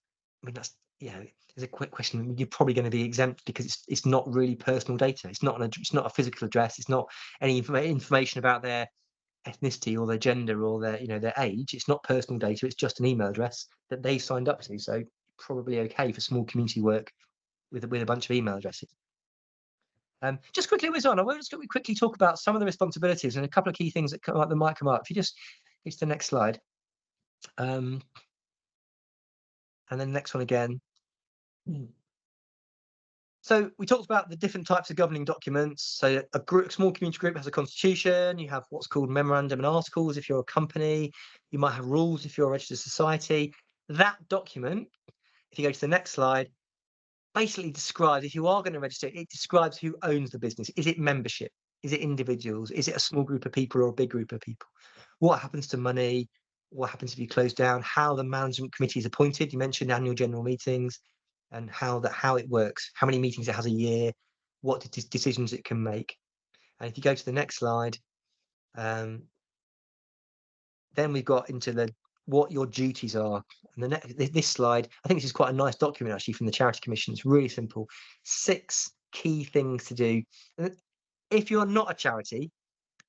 I mean, that's, there's a quick question. You're probably going to be exempt because it's not really personal data. It's not a physical address. It's not any information about their ethnicity or their gender or their age. It's not personal data. It's just an email address that they signed up to. So probably okay for small community work with a bunch of email addresses. Just quickly, I want to quickly talk about some of the responsibilities and a couple of key things that might come up. If you just go to the next slide, and then the next one again. So we talked about the different types of governing documents. So a small community group has a constitution. You have what's called memorandum and articles if you're a company. You might have rules if you're a registered society. That document, if you go to the next slide, basically describes, if you are going to register, it describes who owns the business. Is it membership? Is it individuals? Is it a small group of people or a big group of people? What happens to money? What happens if you close down? How the management committee is appointed? You mentioned annual general meetings and how it works, how many meetings it has a year, what decisions it can make. And if you go to the next slide, then we've got into what your duties are. And this slide, I think this is quite a nice document actually from the Charity Commission. It's really simple. 6 key things to do. And if you're not a charity,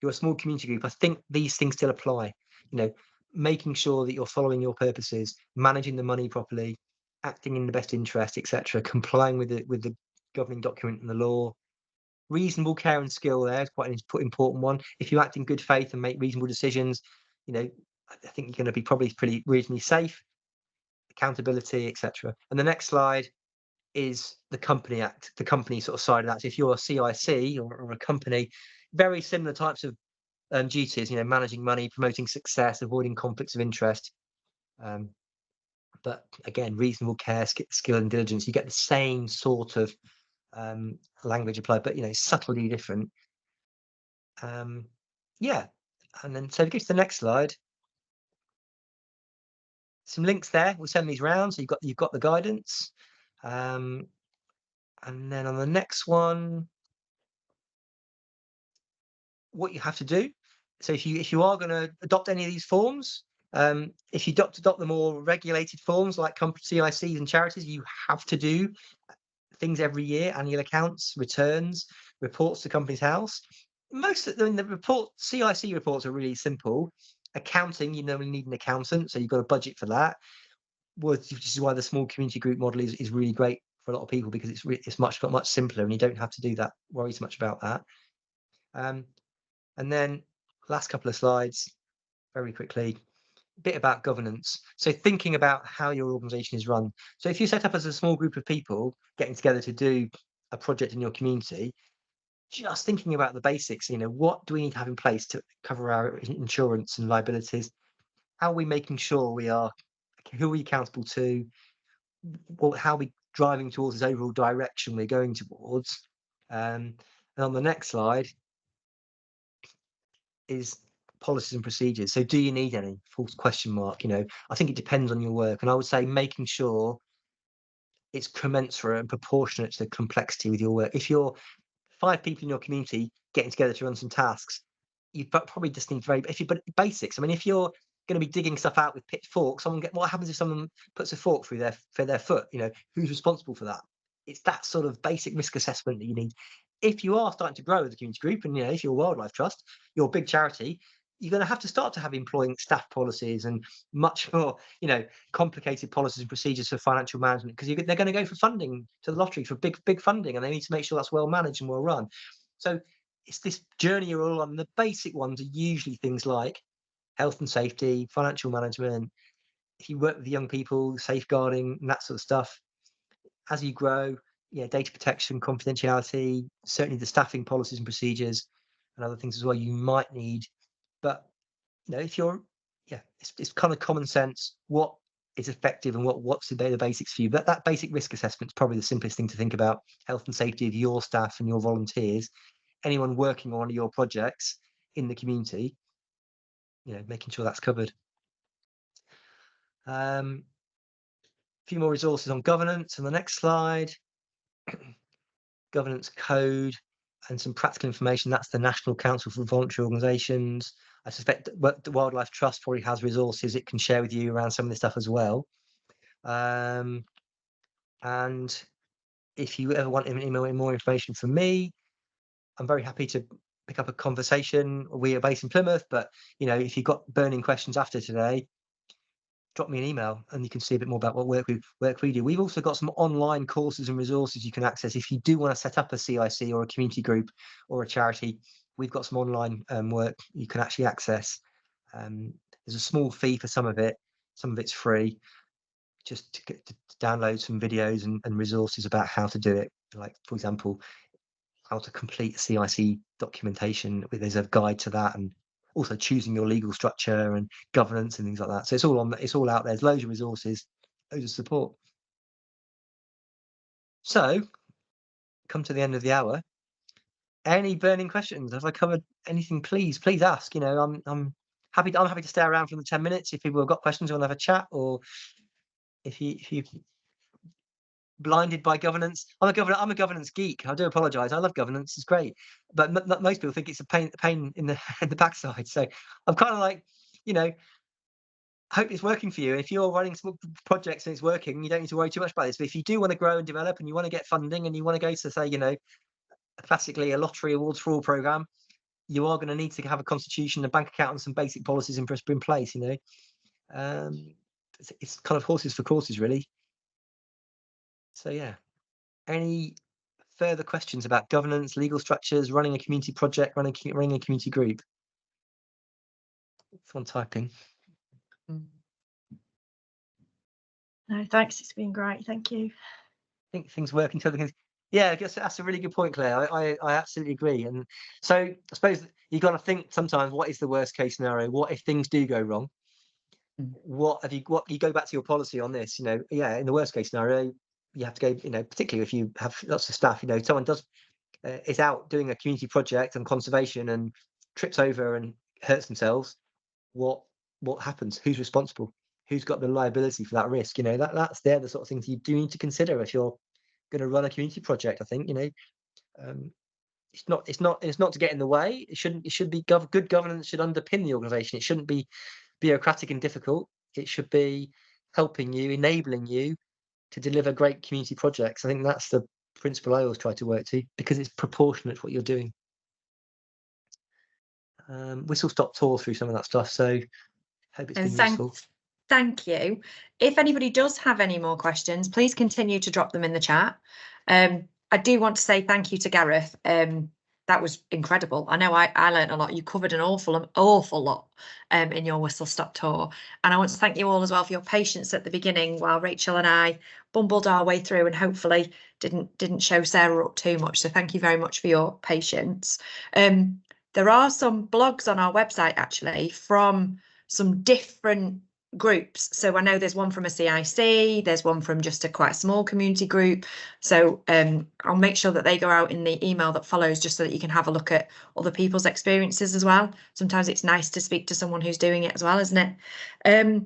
you're a small community group, I think these things still apply. Making sure that you're following your purposes, managing the money properly, acting in the best interest, etc., complying with the governing document and the law. Reasonable care and skill there is quite an important one. If you act in good faith and make reasonable decisions, I think you're going to be probably pretty reasonably safe. Accountability, etc. And the next slide is the Company Act, the company sort of side of that. So if you're a CIC or a company, very similar types of duties, managing money, promoting success, avoiding conflicts of interest. But again, reasonable care, skill and diligence, you get the same sort of language applied, but subtly different. Yeah, and then so if you go to the next slide, some links there. We'll send these around, so you've got the guidance. And then on the next one, what you have to do. So if you are going to adopt any of these forms, If you adopt the more regulated forms like CICs and charities, you have to do things every year: annual accounts, returns, reports to Companies House. Most of them, the CIC reports are really simple. Accounting, you normally need an accountant, so you've got a budget for that. Which is why the small community group model is really great for a lot of people, because it's much simpler, and you don't have to do that, worry so much about that. And then last couple of slides, very quickly, a bit about governance. So thinking about how your organization is run. So if you set up as a small group of people getting together to do a project in your community, just thinking about the basics, what do we need to have in place to cover our insurance and liabilities? How are we making sure who are we accountable to? How are we driving towards this overall direction we're going towards? And on the next slide is policies and procedures. So do you need any? False question mark. I think it depends on your work, and I would say making sure it's commensurate and proportionate to the complexity with your work. If you're 5 people in your community getting together to run some tasks, you probably just need basics. I mean, if you're going to be digging stuff out with pitchforks, what happens if someone puts a fork through their foot? Who's responsible for that? It's that sort of basic risk assessment that you need. If you are starting to grow as a community group, and if you're a wildlife trust, you're a big charity, you're going to have to start to have employing staff policies and much more, complicated policies and procedures for financial management, because they're going to go for funding to the lottery for big funding, and they need to make sure that's well managed and well run. So it's this journey you're all on. The basic ones are usually things like health and safety, financial management. If you work with young people, safeguarding and that sort of stuff. As you grow, data protection, confidentiality, certainly the staffing policies and procedures and other things as well you might need. But if you're, it's kind of common sense. What is effective and what's the basics for you? But that basic risk assessment is probably the simplest thing to think about. Health and safety of your staff and your volunteers, anyone working on one of your projects in the community. Making sure that's covered. A few more resources on governance on the next slide. Governance code and some practical information. That's the National Council for Voluntary Organisations. I suspect the Wildlife Trust probably has resources it can share with you around some of this stuff as well. And if you ever want more information from me, I'm very happy to pick up a conversation. We are based in Plymouth, but if you've got burning questions after today, drop me an email and you can see a bit more about what work we do. We've also got some online courses and resources you can access if you do want to set up a CIC or a community group or a charity. We've got some online work you can actually access. There's a small fee for some of it. Some of it's free, just to download some videos and resources about how to do it. Like, for example, how to complete CIC documentation. There's a guide to that, and also choosing your legal structure and governance and things like that. So it's all out there. There's loads of resources, loads of support. So, come to the end of the hour. Any burning questions? Have I covered anything? Please ask. I'm happy to stay around for the 10 minutes if people have got questions or want to have a chat, or if you blinded by governance. I'm a governance geek. I do apologise. I love governance. It's great, but most people think it's a pain in the backside. So I'm kind of like, hope it's working for you. If you're running small projects and it's working, you don't need to worry too much about this. But if you do want to grow and develop, and you want to get funding, and you want to go to, say, classically a lottery awards for all program, you are going to need to have a constitution, a bank account, and some basic policies in place. It's kind of horses for courses, really. So yeah, any further questions about governance, legal structures, running a community project, running a community group? Someone typing. No, thanks. It's been great. Thank you. I think things work until the things. Yeah, I guess that's a really good point, Claire. I absolutely agree. And so I suppose you've got to think sometimes, what is the worst case scenario? What if things do go wrong? What you go back to your policy on this? In the worst case scenario, you have to go, particularly if you have lots of staff, someone is out doing a community project on conservation and trips over and hurts themselves. What happens? Who's responsible? Who's got the liability for that risk? That's the sort of things you do need to consider if you're going to run a community project. I think it's not to get in the way. It should be good governance should underpin the organisation. It shouldn't be bureaucratic and difficult. It should be helping you, enabling you to deliver great community projects. I think that's the principle I always try to work to, because it's proportionate to what you're doing. Whistle stop tour through some of that stuff, so hope it's been useful. Thank you. If anybody does have any more questions, please continue to drop them in the chat. I do want to say thank you to Gareth. That was incredible. I know I learned a lot. You covered an awful lot in your whistle stop tour. And I want to thank you all as well for your patience at the beginning while Rachel and I bumbled our way through and hopefully didn't show Sarah up too much. So thank you very much for your patience. There are some blogs on our website actually from some different groups. So I know there's one from a CIC, there's one from just a quite small community group. So I'll make sure that they go out in the email that follows, just so that you can have a look at other people's experiences as well. Sometimes it's nice to speak to someone who's doing it as well, isn't it?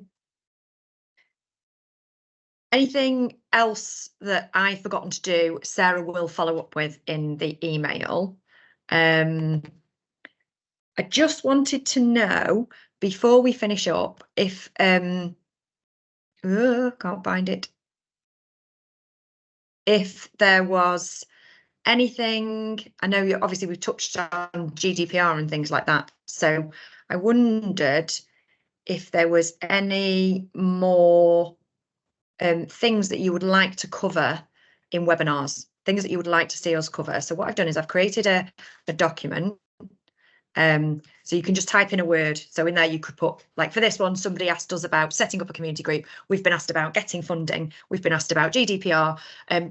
Anything else that I've forgotten to do, Sarah will follow up with in the email. I just wanted to know, before we finish up, if can't find it, if there was anything. I know you obviously we've touched on GDPR and things like that, so I wondered if there was any more things that you would like to cover in webinars, things that you would like to see us cover. So what I've done is I've created a document. So you can just type in a word. So in there you could put, like for this one, somebody asked us about setting up a community group. We've been asked about getting funding. We've been asked about GDPR.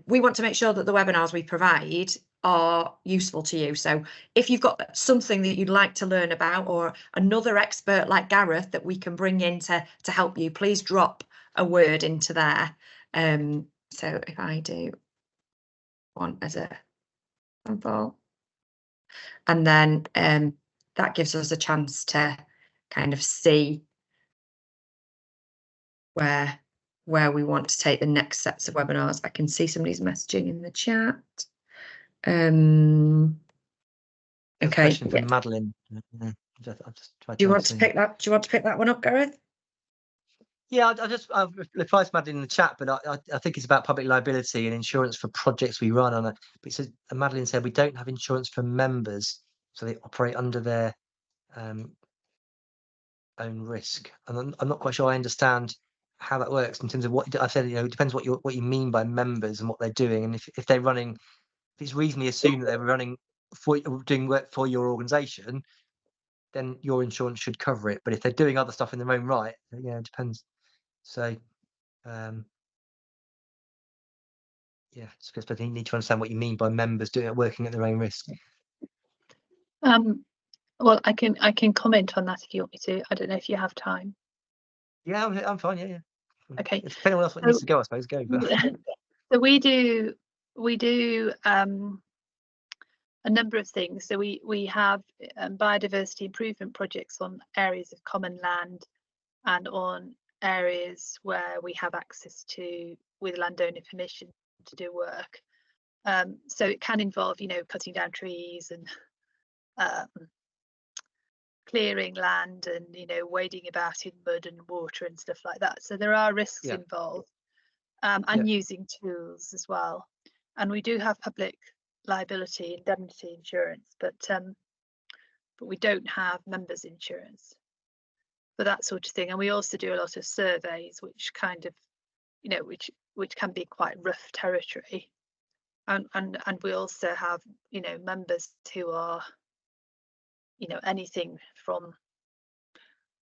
We want to make sure that the webinars we provide are useful to you. So if you've got something that you'd like to learn about, or another expert like Gareth that we can bring in to help you, please drop a word into there. So if I do one as a sample, and then that gives us a chance to kind of see where we want to take the next sets of webinars. I can see somebody's messaging in the chat. Okay. Question from Madeline. Do you want to pick that? Do you want to pick that one up, Gareth? Yeah, I've replied to Madeline in the chat, but I think it's about public liability and insurance for projects we run on. But it says, Madeline said, we don't have insurance for members, so they operate under their own risk. And I'm not quite sure I understand how that works in terms of what I said. It depends what you mean by members and what they're doing, and if they're running, if it's reasonably assumed that they're running doing work for your organisation, then your insurance should cover it. But if they're doing other stuff in their own right, yeah, it depends. So, yeah, I think you need to understand what you mean by members working at their own risk. Well, I can comment on that if you want me to. I don't know if you have time. Yeah, I'm fine. Yeah. Okay. If anyone else needs to go, I suppose go. But. So we do a number of things. So we have biodiversity improvement projects on areas of common land and on areas where we have access to, with landowner permission, to do work. So it can involve, cutting down trees and clearing land and, wading about in mud and water and stuff like that. So there are risks involved, and using tools as well. And we do have public liability indemnity insurance, but we don't have members insurance for that sort of thing. And we also do a lot of surveys, which kind of, which can be quite rough territory. And we also have, members who are, anything from,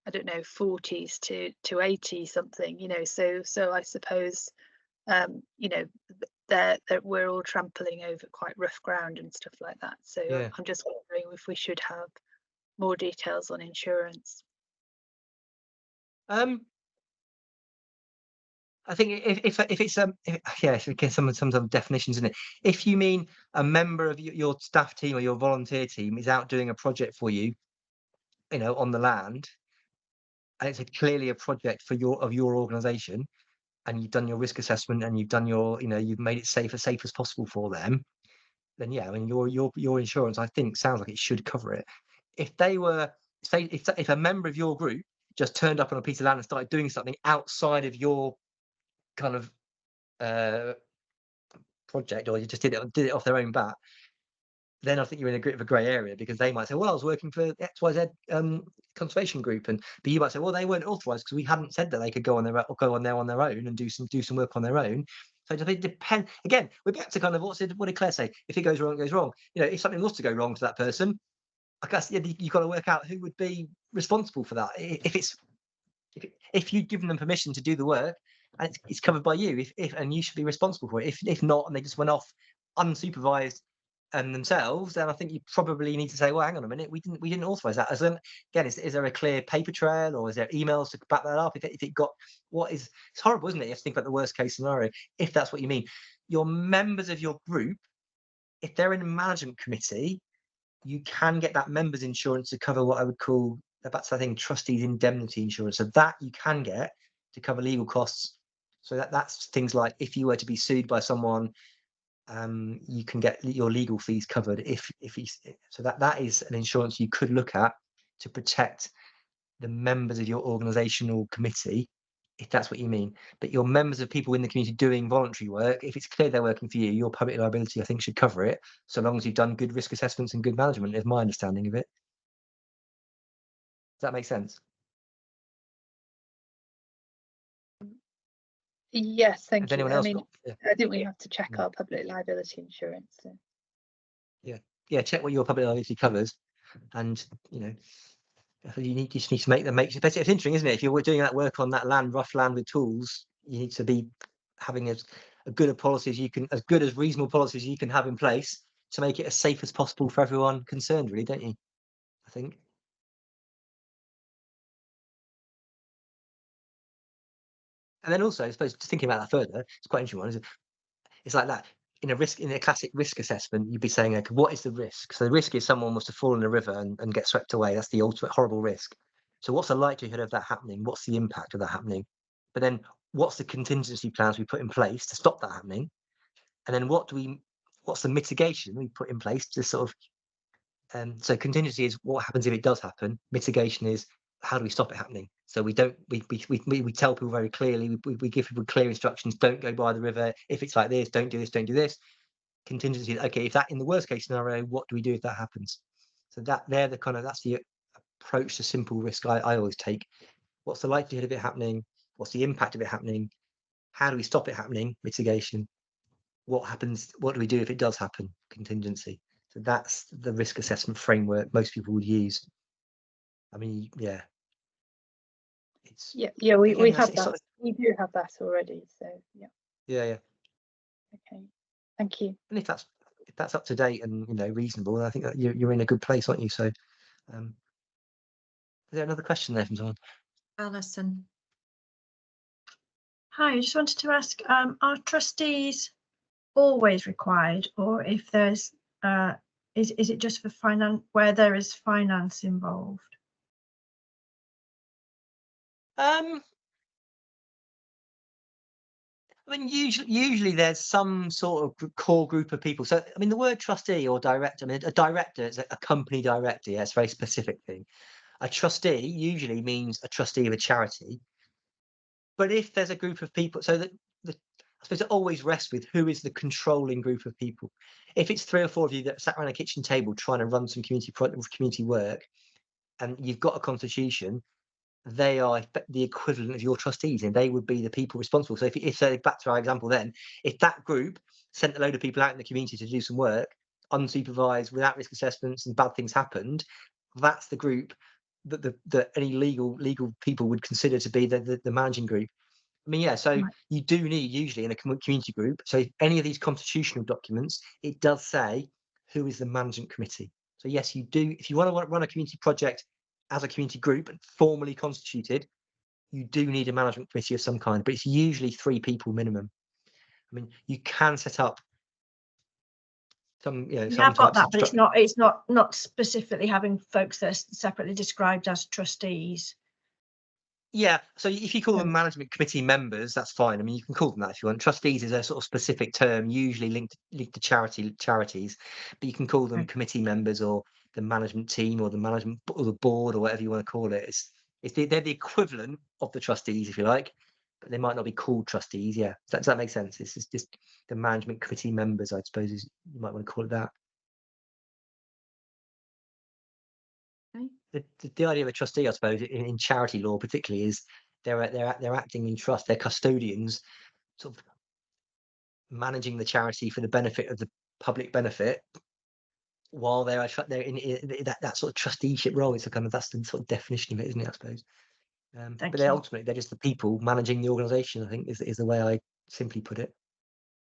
I don't know, 40s to 80 something, so I suppose, we're all trampling over quite rough ground and stuff like that. So I'm just wondering if we should have more details on insurance. I think if it's if we get some of the definitions in it. If you mean a member of your staff team or your volunteer team is out doing a project for you, on the land, and it's clearly a project for your organisation, and you've done your risk assessment and you've done your, you've made it safe as possible for them, then yeah, I mean your insurance, I think, sounds like it should cover it. If they were, say, if a member of your group just turned up on a piece of land and started doing something outside of your kind of project, or you just did it off their own bat, then I think you're in a bit of a grey area, because they might say, well, I was working for XYZ conservation group, but you might say, well, they weren't authorised because we hadn't said that they could go on there on their own and do some work on their own. So it depends. Again, we're back to kind of what did Claire say? If it goes wrong, it goes wrong. If something was to go wrong to that person, I guess you've got to work out who would be responsible for that. If you'd given them permission to do the work and it's covered by you, and you should be responsible for it. If not, and they just went off unsupervised and themselves, then I think you probably need to say, well, hang on a minute, we didn't authorize that. Again, is there a clear paper trail, or is there emails to back that up? If it got, it's horrible, isn't it? You have to think about the worst case scenario, if that's what you mean. Your members of your group, if they're in a management committee, you can get that members insurance to cover what I would call, that's I think, trustees indemnity insurance. So that you can get to cover legal costs. So that's things like, if you were to be sued by someone, you can get your legal fees covered. So that is an insurance you could look at to protect the members of your organisational committee, if that's what you mean. But your members of people in the community doing voluntary work, if it's clear they're working for you, your public liability, I think, should cover it, so long as you've done good risk assessments and good management, is my understanding of it. Does that make sense? Yes, thank you. I mean, I think we have to check our public liability insurance. So. Yeah, check what your public liability covers, and you just need to make them make it better. It's interesting, isn't it? If you're doing that work on that land, rough land with tools, you need to be having as good a policy as you can, as good as reasonable policies you can have in place to make it as safe as possible for everyone concerned, really, don't you? I think. And then also, I suppose, just thinking about that further, it's quite interesting one, isn't it? It's like that. In a classic risk assessment, you'd be saying, like, what is the risk? So the risk is someone was to fall in a river and get swept away. That's the ultimate horrible risk. So what's the likelihood of that happening? What's the impact of that happening? But then what's the contingency plans we put in place to stop that happening? And then what's the mitigation we put in place to sort of, so contingency is what happens if it does happen. Mitigation is, how do we stop it happening? So we tell people very clearly, we give people clear instructions, don't go by the river. If it's like this, don't do this, don't do this. Contingency, okay, if that, in the worst case scenario, what do we do if that happens? So that's the approach to simple risk I always take. What's the likelihood of it happening? What's the impact of it happening? How do we stop it happening? Mitigation. What happens? What do we do if it does happen? Contingency. So that's the risk assessment framework most people would use. I mean, yeah. We have that. We do have that already. So yeah. Okay, thank you. And if that's up to date and reasonable, I think that you're in a good place, aren't you? So, is there another question there from someone? Alison. Hi, I just wanted to ask: are trustees always required, or if there's is it just for finance where there is finance involved? I mean, usually there's some sort of core group of people. So, I mean, the word trustee or director, I mean, a director is a company director. Yeah, it's a very specific thing. A trustee usually means a trustee of a charity. But if there's a group of people, so that I suppose it always rests with who is the controlling group of people. If it's 3 or 4 of you that sat around a kitchen table trying to run some community work, and you've got a constitution, they are the equivalent of your trustees, and they would be the people responsible. So if back to our example then, if that group sent a load of people out in the community to do some work, unsupervised, without risk assessments, and bad things happened, that's the group that any legal people would consider to be the managing group. I mean, yeah, so you do need, usually in a community group, so if any of these constitutional documents, it does say who is the management committee. So yes, you do, if you want to run a community project as a community group and formally constituted, you do need a management committee of some kind, but it's usually 3 people minimum. I mean, you can set up some, I've got that, but it's not specifically having folks that are separately described as trustees. Yeah, so if you call them management committee members, that's fine. I mean, you can call them that if you want. Trustees is a sort of specific term, usually linked to charities, but you can call them committee members or the management team or the management or the board or whatever you want to call it. They're the equivalent of the trustees, if you like, but they might not be called trustees. Yeah, does that make sense? This is just the management committee members, I suppose, you might want to call it that. The idea of a trustee, I suppose, in charity law particularly, is they're acting in trust. They're custodians, sort of managing the charity for the benefit of the public benefit, while they're in that sort of trusteeship role. It's a kind of, that's the sort of definition of it, isn't it? I suppose. But they're ultimately, they're just the people managing the organisation, I think, is the way I simply put it.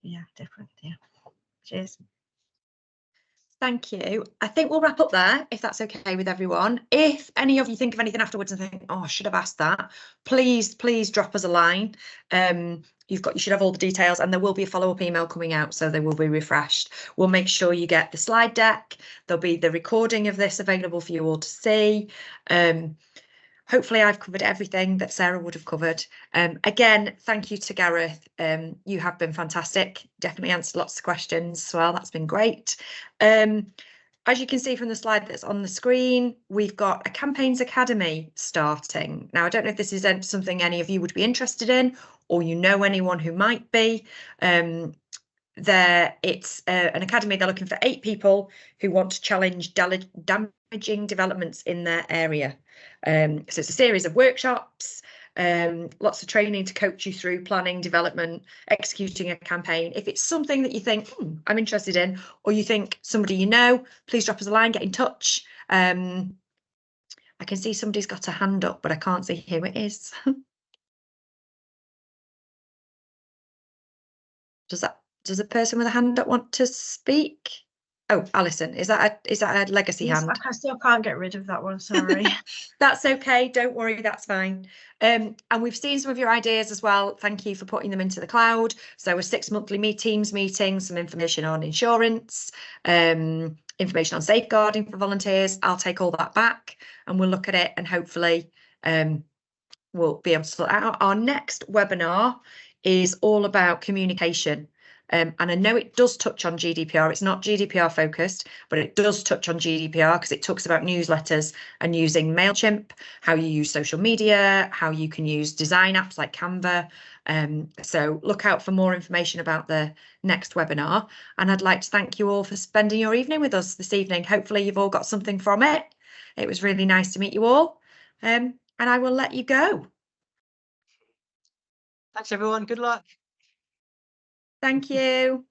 Yeah, different. Yeah. Cheers. Thank you. I think we'll wrap up there, if that's okay with everyone. If any of you think of anything afterwards and think, oh, I should have asked that, please drop us a line. You should have all the details, and there will be a follow-up email coming out, so they will be refreshed. We'll make sure you get the slide deck. There'll be the recording of this available for you all to see. Hopefully I've covered everything that Sarah would have covered. Again, thank you to Gareth. You have been fantastic. Definitely answered lots of questions as well. That's been great. As you can see from the slide that's on the screen, we've got a Campaigns Academy starting. Now, I don't know if this is something any of you would be interested in, or you know anyone who might be. It's an academy. They're looking for 8 people who want to challenge damaging developments in their area. So it's a series of workshops, lots of training to coach you through planning, development, executing a campaign. If it's something that you think I'm interested in, or you think somebody you know, please drop us a line, get in touch. I can see somebody's got a hand up, but I can't see who it is. Does a person with a hand up want to speak? Oh, Alison, is that a legacy hand? I still can't get rid of that one, sorry. That's okay, don't worry, that's fine. And we've seen some of your ideas as well. Thank you for putting them into the cloud. So a 6 monthly Teams meeting, some information on insurance, information on safeguarding for volunteers. I'll take all that back and we'll look at it, and hopefully we'll be able to sort out. Our next webinar is all about communication. And I know it does touch on GDPR. It's not GDPR focused, but it does touch on GDPR because it talks about newsletters and using MailChimp, how you use social media, how you can use design apps like Canva. So look out for more information about the next webinar. And I'd like to thank you all for spending your evening with us this evening. Hopefully you've all got something from it. It was really nice to meet you all. And I will let you go. Thanks, everyone. Good luck. Thank you.